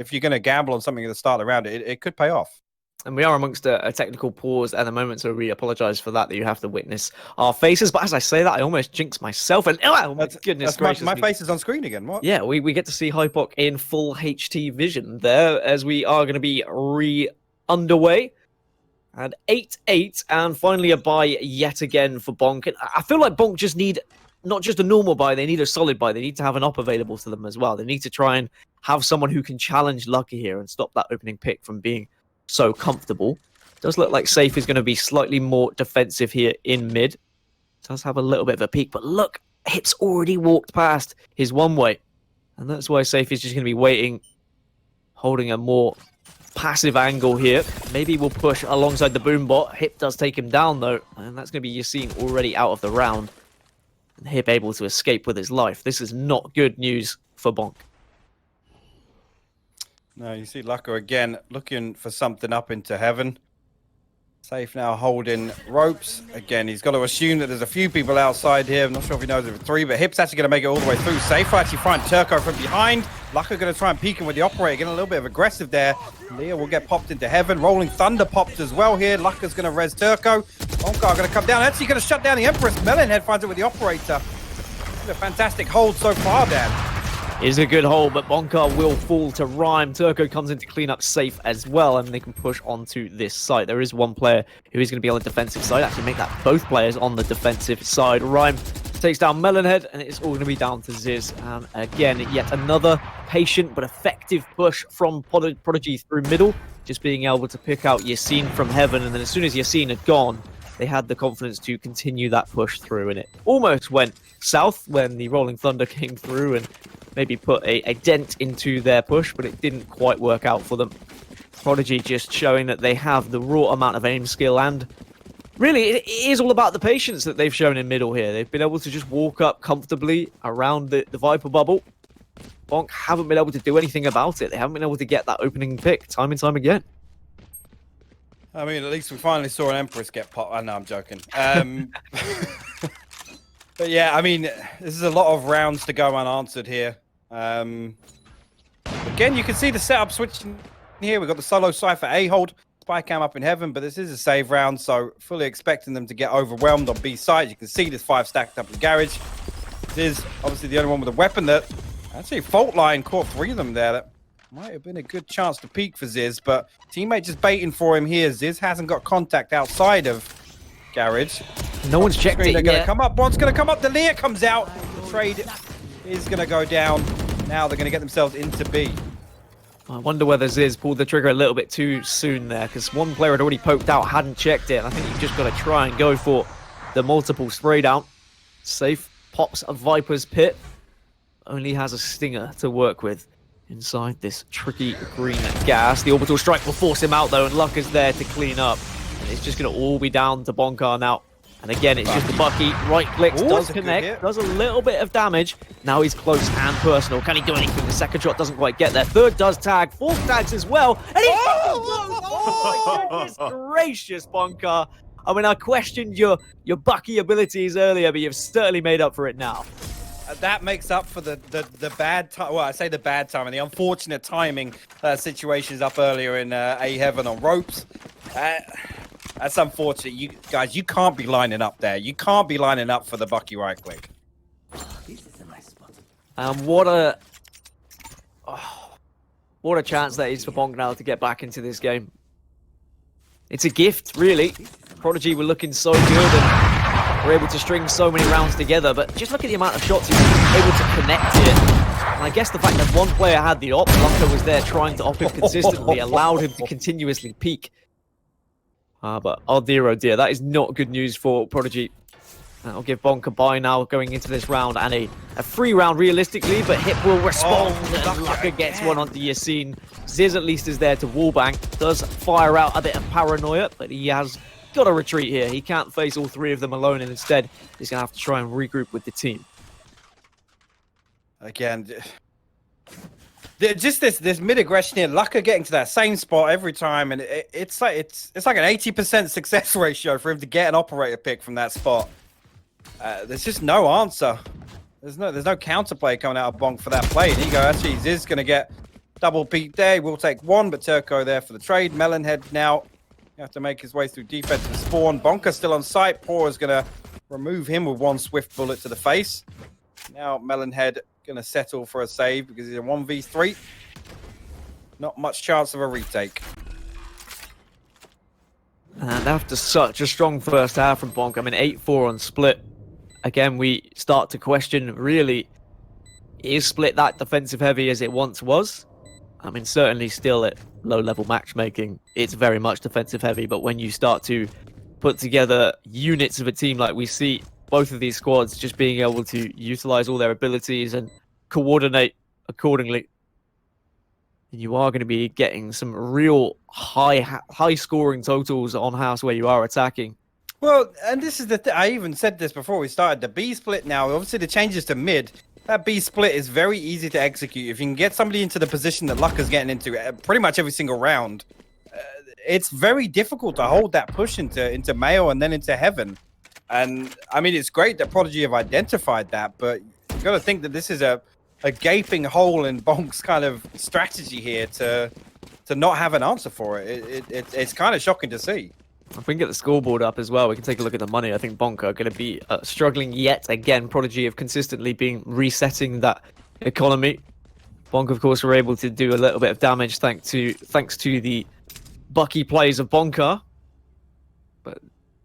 you're going to gamble on something at the start of the round, it could pay off. And we are amongst a technical pause at the moment, so we apologize for that you have to witness our faces. But as I say that, I almost jinx myself. And oh my goodness gracious. My face is on screen again. What? Yeah, we get to see hypoc in full HT vision there as we are going to be underway. And 8-8, and finally a buy yet again for Bonk. And I feel like Bonk just need not just a normal buy, they need a solid buy. They need to have an op available to them as well. They need to try and have someone who can challenge Lucky here and stop that opening pick from being so comfortable. Does look like Safe is going to be slightly more defensive here in mid. Does have a little bit of a peek, but look, Hip's already walked past his one way. And that's why Safe is just going to be waiting, holding a more passive angle here. Maybe we'll push alongside the boom bot. Hip does take him down though, and that's going to be Yassine already out of the round. And Hip able to escape with his life. This is not good news for Bonk. No, you see Lucko again looking for something up into Heaven. Safe now holding ropes. Again, he's got to assume that there's a few people outside here. I'm not sure if he knows if it's 3, but Hip's actually going to make it all the way through. Safe will actually find Turco from behind. Lucko going to try and peek him with the operator, getting a little bit of aggressive there. Leah will get popped into Heaven. Rolling Thunder popped as well here. Lucko's going to res Turco. Bonk going to come down. Actually going to shut down the Empress. Melonhead finds it with the operator. It's a fantastic hold so far, Dan. Is a good hold, but Bonka will fall to Rhyme. Turco comes in to clean up Safe as well, and they can push onto this site. There is one player who is going to be on the defensive side. Actually, make that both players on the defensive side. Rhyme takes down Melonhead, and it's all going to be down to Ziz. And again, yet another patient but effective push from Prodigy through middle, just being able to pick out Yassine from Heaven. And then as soon as Yassine had gone, they had the confidence to continue that push through, and it almost went south when the Rolling Thunder came through and maybe put a dent into their push, but it didn't quite work out for them. Prodigy just showing that they have the raw amount of aim skill, and really it is all about the patience that they've shown in middle here. They've been able to just walk up comfortably around the Viper bubble. Bonk haven't been able to do anything about it. They haven't been able to get that opening pick time and time again. I mean, at least we finally saw an Empress get popped. I know, I'm joking. But yeah, I mean, this is a lot of rounds to go unanswered here. Again, you can see the setup switching here. We've got the solo Cypher A hold. spy cam up in heaven, but this is a save round, so fully expecting them to get overwhelmed on B side. You can see this 5 stacked up in garage. This is obviously the only one with a weapon that actually fault line caught 3 of them there. That might have been a good chance to peek for Ziz, but teammate just baiting for him here. Ziz hasn't got contact outside of garage. No one's checked it. They're going to come up. Bonk's going to come up. The Lear comes out. The trade is going to go down. Now they're going to get themselves into B. I wonder whether Ziz pulled the trigger a little bit too soon there, because one player had already poked out, hadn't checked it, and I think you've just got to try and go for the multiple spray down. Safe pops a Viper's pit. Only has a stinger to work with inside this tricky green gas. The orbital strike will force him out though, and Luck is there to clean up. And it's just going to all be down to Bonk now. And again, it's just the Bucky. Right clicks, does connect, does a little bit of damage. Now he's close and personal. Can he do anything? The second shot doesn't quite get there. Third does tag, fourth tags as well. And he oh my goodness gracious, Bonk. I mean, I questioned your Bucky abilities earlier, but you've certainly made up for it now. That makes up for the bad time. Well, I say the bad time and the unfortunate timing situations up earlier in A Heaven on ropes. That's unfortunate. You guys, you can't be lining up there. You can't be lining up for the Bucky right click. What a chance that is for Bonk now to get back into this game. It's a gift, really. Prodigy were looking so good and were able to string so many rounds together, but just look at the amount of shots he was able to connect here. And I guess the fact that one player had the op, Lunker was there trying to op him consistently, allowed him to continuously peak. But oh dear, that is not good news for Prodigy. That'll give Bonk a bye now going into this round, and a free round realistically, but Hip will respond, and Lucker gets one onto Yassine. Ziz at least is there to wallbang, does fire out a bit of paranoia, but he has got to retreat here. He can't face all 3 of them alone, and instead he's going to have to try and regroup with the team. Again, just this mid-aggression here, Lucker getting to that same spot every time, and it's like an 80% success ratio for him to get an operator pick from that spot. There's just no answer. There's no counterplay coming out of Bonk for that play. And here you go. Actually, Ziz going to get double peek there. We'll take 1, but Turco there for the trade. Melonhead now you have to make his way through defensive spawn. Bonker still on site. Poor is going to remove him with 1 swift bullet to the face. Now Melonhead going to settle for a save because he's a 1v3. Not much chance of a retake. And after such a strong first half from Bonk, I mean 8-4 on Split, again we start to question, really, is Split that defensive heavy as it once was? I mean, certainly still at low level matchmaking, it's very much defensive heavy, but when you start to put together units of a team like we see both of these squads just being able to utilize all their abilities and coordinate accordingly, you are going to be getting some real high scoring totals on house where you are attacking. Well, and this is the thing. I even said this before we started. The B split now, obviously the changes to mid. That B split is very easy to execute. If you can get somebody into the position that Lucker's getting into pretty much every single round, it's very difficult to hold that push into Mayo and then into Heaven. And I mean, it's great that Prodigy have identified that, but you've got to think that this is a gaping hole in Bonk's kind of strategy here to not have an answer for it. It's kind of shocking to see. If we can get the scoreboard up as well, we can take a look at the money. I think Bonk are going to be struggling yet again. Prodigy have consistently been resetting that economy. Bonk, of course, were able to do a little bit of damage thanks to the Bucky plays of Bonker. But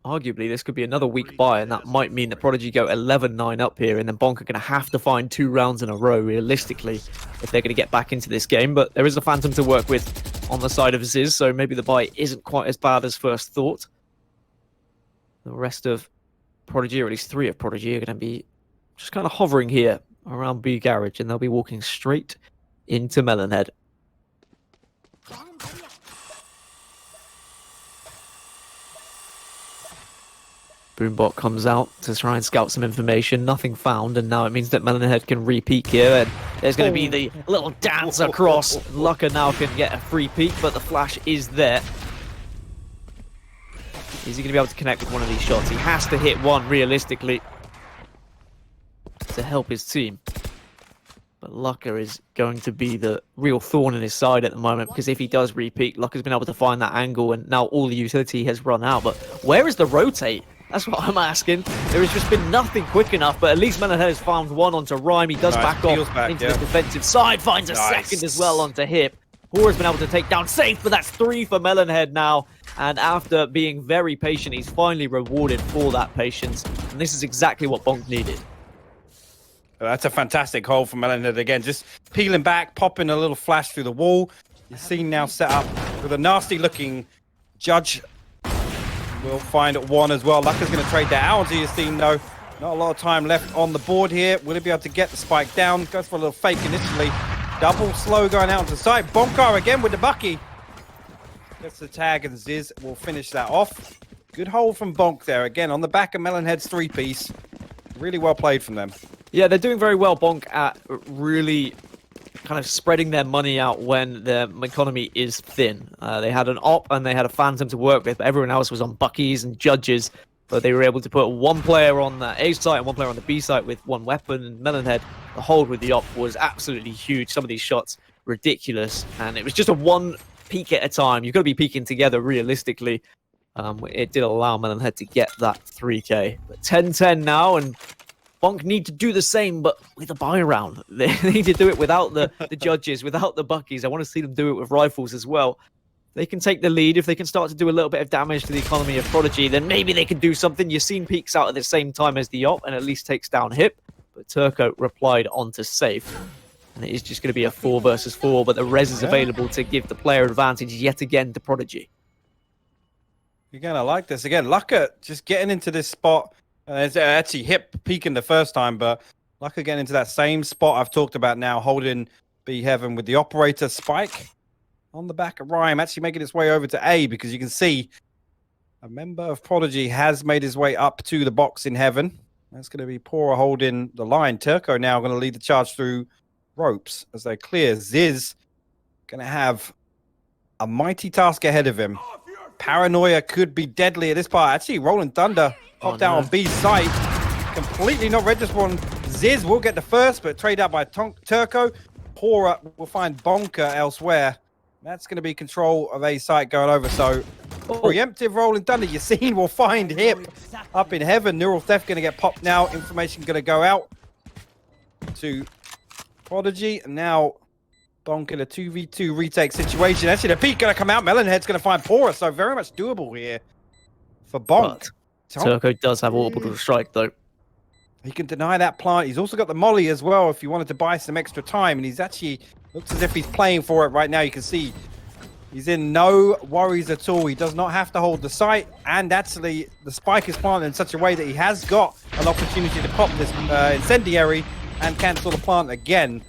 arguably, this could be another weak buy, and that might mean that Prodigy go 11-9 up here, and then Bonk are going to have to find 2 rounds in a row, realistically, if they're going to get back into this game. But there is a Phantom to work with on the side of Ziz, so maybe the buy isn't quite as bad as first thought. The rest of Prodigy, or at least 3 of Prodigy, are going to be just kind of hovering here around B Garage, and they'll be walking straight into Melonhead. Boombot comes out to try and scout some information. Nothing found, and now it means that Melonhead can re-peek here, and there's going to be the little dance across. Lucker now can get a free peek, but the flash is there. Is he going to be able to connect with one of these shots? He has to hit one, realistically, to help his team. But Lucka is going to be the real thorn in his side at the moment, because if he does repeat, Lucka's been able to find that angle, and now all the utility has run out. But where is the rotate? That's what I'm asking. There has just been nothing quick enough, but at least Melonhead has found one onto Rhyme. He does back off into the defensive side, finds a second as well onto Hip. Poor's been able to take down Safe, but that's 3 for Melonhead now. And after being very patient, he's finally rewarded for that patience. And this is exactly what Bonk needed. That's a fantastic hole from Melonhead again. Just peeling back, popping a little flash through the wall. The scene now set up with a nasty-looking Judge. We'll find one as well. Lucka's going to trade that out onto your scene, though. Not a lot of time left on the board here. Will he be able to get the spike down? Goes for a little fake initially. Double slow going out to sight. Bonkar again with the Bucky. Gets the tag, and Ziz will finish that off. Good hole from Bonk there. Again, on the back of Melonhead's 3-piece. Really well played from them. Yeah, they're doing very well, Bonk, at really kind of spreading their money out when their economy is thin. They had an op and they had a Phantom to work with, but everyone else was on Buckies and Judges. But they were able to put one player on the A site and one player on the B site with one weapon. And Melonhead, the hold with the op was absolutely huge. Some of these shots, ridiculous. And it was just a one peak at a time. You've got to be peaking together realistically. It did allow Melonhead to get that 3K. But 10-10 now, and Bonk need to do the same, but with a buy round. They need to do it without the Judges, without the Buckies. I want to see them do it with rifles as well. They can take the lead. If they can start to do a little bit of damage to the economy of Prodigy, then maybe they can do something. Yassine peeks out at the same time as the op and at least takes down Hip. But Turco replied onto Safe. And it is just going to be a 4 versus 4, but the res is available to give the player advantage yet again to Prodigy. Again, I like this. Again, Lucka just getting into this spot. It's actually Hip peaking the first time, but Lucka getting into that same spot I've talked about now, holding B Heaven with the operator Spike on the back of Rhyme, actually making its way over to A, because you can see a member of Prodigy has made his way up to the box in Heaven. That's going to be Pora holding the line. Turco now going to lead the charge through ropes as they clear. Ziz going to have a mighty task ahead of him. Paranoia could be deadly at this part. Actually, Rolling Thunder popped out on B's site. Completely not ready to spawn. Ziz will get the first, but trade out by Turco. Pora will find Bonker elsewhere. That's going to be control of A site going over. So, preemptive Rolling Thunder. Yassine will find Hip up in Heaven. Neural Theft going to get popped now. Information going to go out to Prodigy. And now Bonk in a 2v2 retake situation. Actually, the peak going to come out. Melonhead's going to find Pora. So, very much doable here for Bonk. But Turco does have orbital strike, though. He can deny that plant. He's also got the molly as well if you wanted to buy some extra time. And he's actually, looks as if he's playing for it right now. You can see he's in no worries at all. He does not have to hold the site. And actually, the spike is planted in such a way that he has got an opportunity to pop this incendiary and cancel the plant again.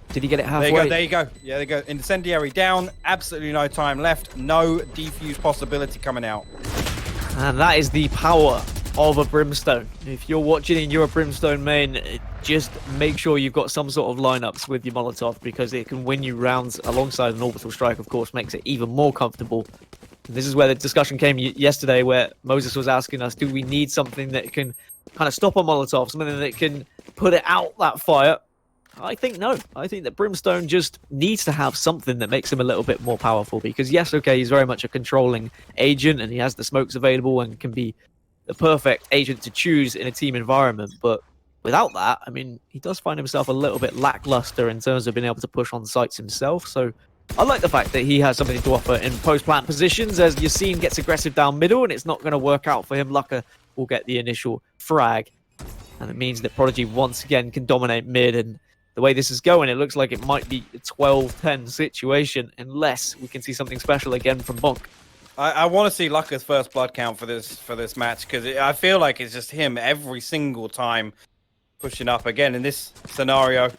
Did he get it halfway? There you go. Yeah, there you go. Incendiary down. Absolutely no time left. No defuse possibility coming out. And that is the power of a Brimstone. If you're watching and you're a Brimstone main, just make sure you've got some sort of lineups with your Molotov, because it can win you rounds alongside an orbital strike, of course, makes it even more comfortable. And this is where the discussion came yesterday, where Moses was asking us, do we need something that can kind of stop a Molotov, something that can put it out, that fire? I think no. I think that Brimstone just needs to have something that makes him a little bit more powerful, because yes, okay, he's very much a controlling agent and he has the smokes available and can be the perfect agent to choose in a team environment, but without that, I mean, he does find himself a little bit lackluster in terms of being able to push on sites himself. So I like the fact that he has something to offer in post-plant positions, as Yassine gets aggressive down middle and it's not going to work out for him. Lucka will get the initial frag, and it means that Prodigy once again can dominate mid. And the way this is going, it looks like it might be a 12-10 situation unless we can see something special again from Bonk. I want to see Lucka's first blood count for this match, because I feel like it's just him every single time pushing up. Again, in this scenario,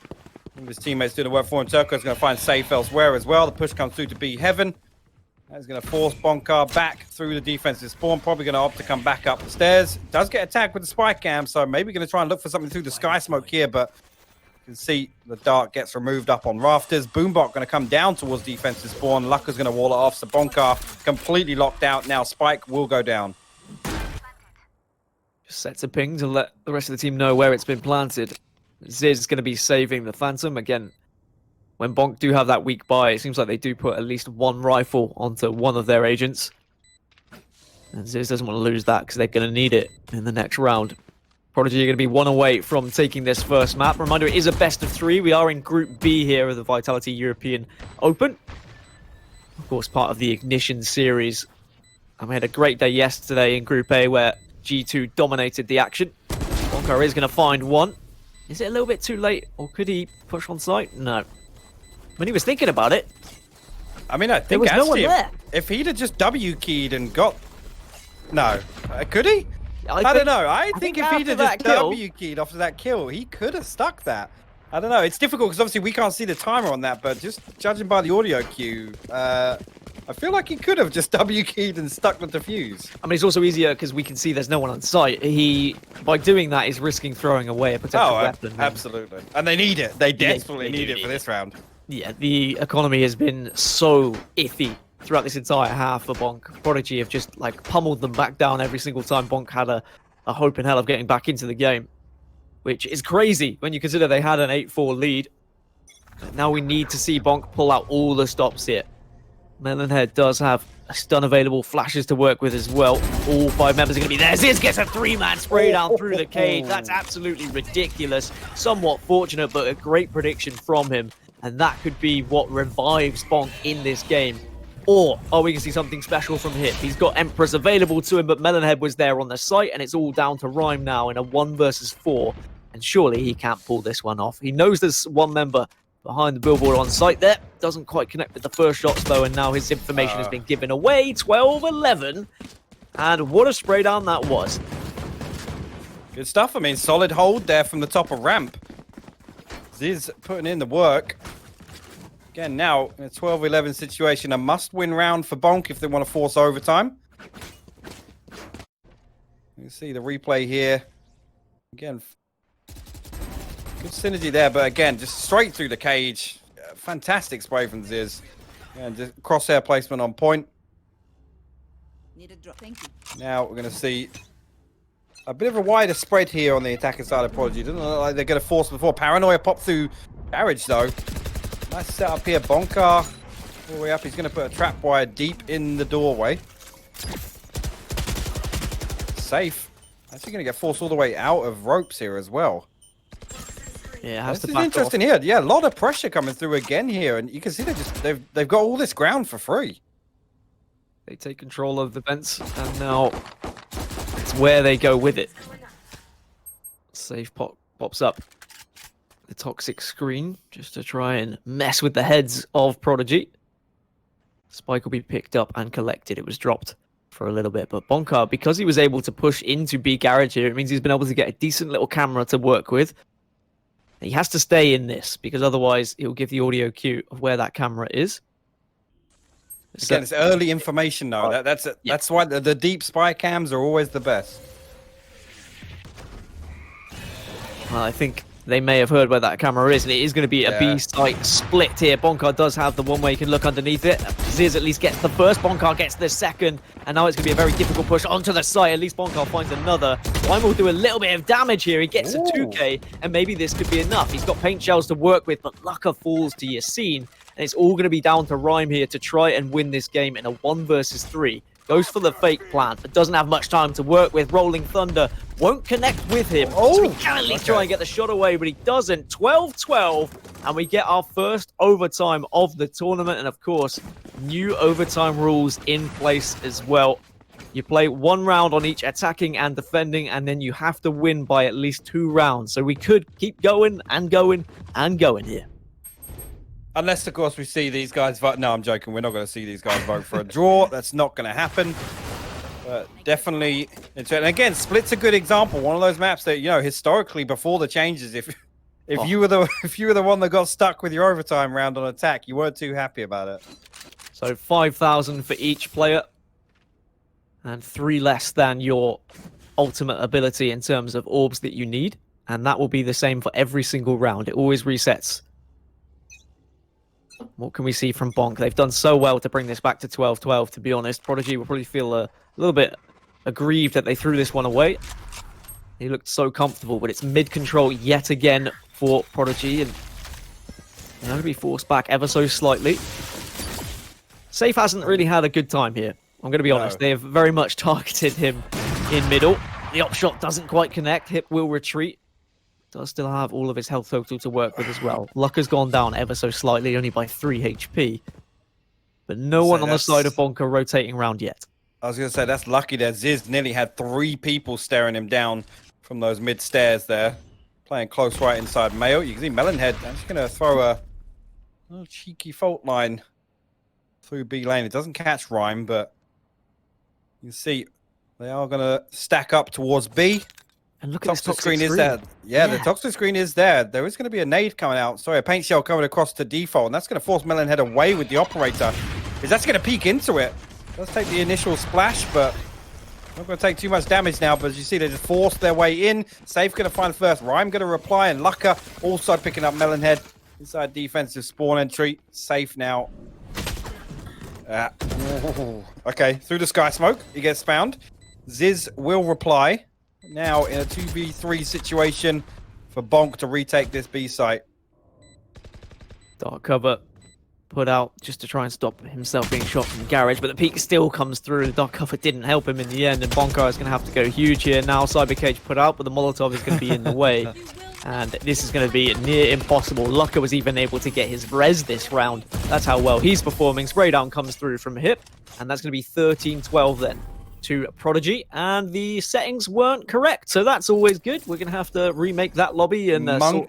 his teammates doing the work for him. Turco's going to find safe elsewhere as well. The push comes through to B Heaven. That's going to force Bonkar back through the defensive spawn. Probably going to opt to come back up the stairs. Does get attacked with the spike cam, so maybe going to try and look for something through the sky smoke here, but you can see the dart gets removed up on rafters. Boombot going to come down towards defensive spawn. Lucka's going to wall it off, so Bonkar completely locked out. Now Spike will go down. Just sets a ping to let the rest of the team know where it's been planted. Ziz is going to be saving the Phantom. Again, when Bonk do have that weak buy, it seems like they do put at least one rifle onto one of their agents. And Ziz doesn't want to lose that because they're going to need it in the next round. Prodigy are going to be one away from taking this first map. Reminder, it is a best of 3. We are in Group B here of the Vitality European Open. Of course, part of the Ignition series. And we had a great day yesterday in Group A where G2 dominated the action. Bonk is going to find one. Is it a little bit too late, or could he push on site? No. When he was thinking about it, I mean, I think there was no one actually, there. if he'd have just W-keyed and got... No. Could he? I don't know. I think if he'd have just W-keyed after that kill, he could have stuck that. I don't know. It's difficult because obviously we can't see the timer on that, but just judging by the audio cue, I feel like he could have just W-keyed and stuck the defuse. I mean, it's also easier because we can see there's no one on site. He, by doing that, is risking throwing away a potential weapon. Absolutely. And they need it. They desperately need it for this round. Yeah, the economy has been so iffy throughout this entire half for Bonk. Prodigy have just like pummeled them back down every single time Bonk had a hope in hell of getting back into the game, which is crazy when you consider they had an 8-4 lead. But now we need to see Bonk pull out all the stops here. Melonhead does have a stun available, flashes to work with as well. All 5 members are going to be there. Ziz gets a 3-man spray down through the cage. That's absolutely ridiculous. Somewhat fortunate, but a great prediction from him. And that could be what revives Bonk in this game. Or are we going to see something special from him? He's got Empress available to him, but Melonhead was there on the site, and it's all down to Rhyme now in a 1 versus 4. And surely he can't pull this one off. He knows there's one member behind the billboard on site there. Doesn't quite connect with the first shots, though, and now his information has been given away. 12-11. And what a spray down that was. Good stuff. I mean, solid hold there from the top of ramp. Ziz putting in the work. Again, now in a 12-11 situation, a must-win round for Bonk if they want to force overtime. You can see the replay here. Again, good synergy there, but again, just straight through the cage. Fantastic spray from Ziz. And just crosshair placement on point. Need a drop. Thank you. Now we're going to see a bit of a wider spread here on the attacking side of Prodigy. Doesn't look like they're going to force before. Paranoia pop through Garage, though. Nice setup here. Bonk all the way up. He's going to put a trap wire deep in the doorway. Safe. Actually going to get forced all the way out of ropes here as well. Yeah, it has this to is back interesting off. here. Yeah, a lot of pressure coming through again here, and you can see they've got all this ground for free. They take control of the vents, and now it's where they go with it. Safe pops up the toxic screen just to try and mess with the heads of Prodigy. Spike will be picked up and collected. It was dropped for a little bit, but Bonk, because he was able to push into B Garage here, it means he's been able to get a decent little camera to work with. He has to stay in this because otherwise he'll give the audio cue of where that camera is. Again, it's early information though. That's why the deep spy cams are always the best. Well, I think they may have heard where that camera is, and it is going to be a B site split here. Bonk does have the one way you can look underneath it. Ziz at least gets the first, Bonk gets the second, and now it's going to be a very difficult push onto the site. At least Bonk finds another. Lime will do a little bit of damage here. He gets a 2k, and maybe this could be enough. He's got paint shells to work with, but Lucka falls to Yassine, and it's all going to be down to Rhyme here to try and win this game in a 1 versus 3. Goes for the fake plant, but doesn't have much time to work with. Rolling Thunder won't connect with him. So he can at least try and get the shot away, but he doesn't. 12-12, and we get our first overtime of the tournament. And of course, new overtime rules in place as well. You play 1 round on each attacking and defending, and then you have to win by at least 2 rounds. So we could keep going and going and going here. Unless, of course, we see these guys vote. No, I'm joking. We're not going to see these guys vote for a draw. That's not going to happen. But definitely, and again, Split's a good example. One of those maps that, you know, historically before the changes, if you were the one that got stuck with your overtime round on attack, you weren't too happy about it. So 5,000 for each player, and 3 less than your ultimate ability in terms of orbs that you need, and that will be the same for every single round. It always resets. What can we see from Bonk? They've done so well to bring this back to 12-12, to be honest. Prodigy will probably feel a little bit aggrieved that they threw this one away. He looked so comfortable, but it's mid-control yet again for Prodigy, and they're going to be forced back ever so slightly. Safe hasn't really had a good time here. I'm going to be honest. They have very much targeted him in middle. The op shot doesn't quite connect. Hip will retreat. Does still have all of his health total to work with as well. Luck has gone down ever so slightly, only by 3 HP. But no one on the side of Bonk are rotating around yet. I was going to say, that's lucky there. Ziz nearly had 3 people staring him down from those mid stairs there. Playing close right inside Mayo. You can see Melonhead actually going to throw a little cheeky fault line through B lane. It doesn't catch Rhyme, but you can see they are going to stack up towards B. And look at this toxic screen. Is there. Yeah, the toxic screen is there. There is going to be a nade coming out. Sorry, a paint shell coming across to default, and that's going to force Melonhead away with the operator. Is that's going to peek into it? Does take the initial splash, but not going to take too much damage now. But as you see, they just force their way in. Safe going to find first. Rhyme going to reply, and Lucka also picking up Melonhead inside defensive spawn entry. Safe now. Okay, through the sky smoke, he gets found. Ziz will reply. Now in a 2v3 situation for Bonk to retake this B site. Dark cover put out just to try and stop himself being shot from Garage, but the peak still comes through. The dark cover didn't help him in the end, and Bonko is going to have to go huge here. Now Cyber Cage put out, but the Molotov is going to be in the way. And this is going to be near impossible. Lucka was even able to get his res this round. That's how well he's performing. Spray down comes through from Hip, and that's going to be 13-12 then to Prodigy. And the settings weren't correct, so that's always good. We're going to have to remake that lobby and sort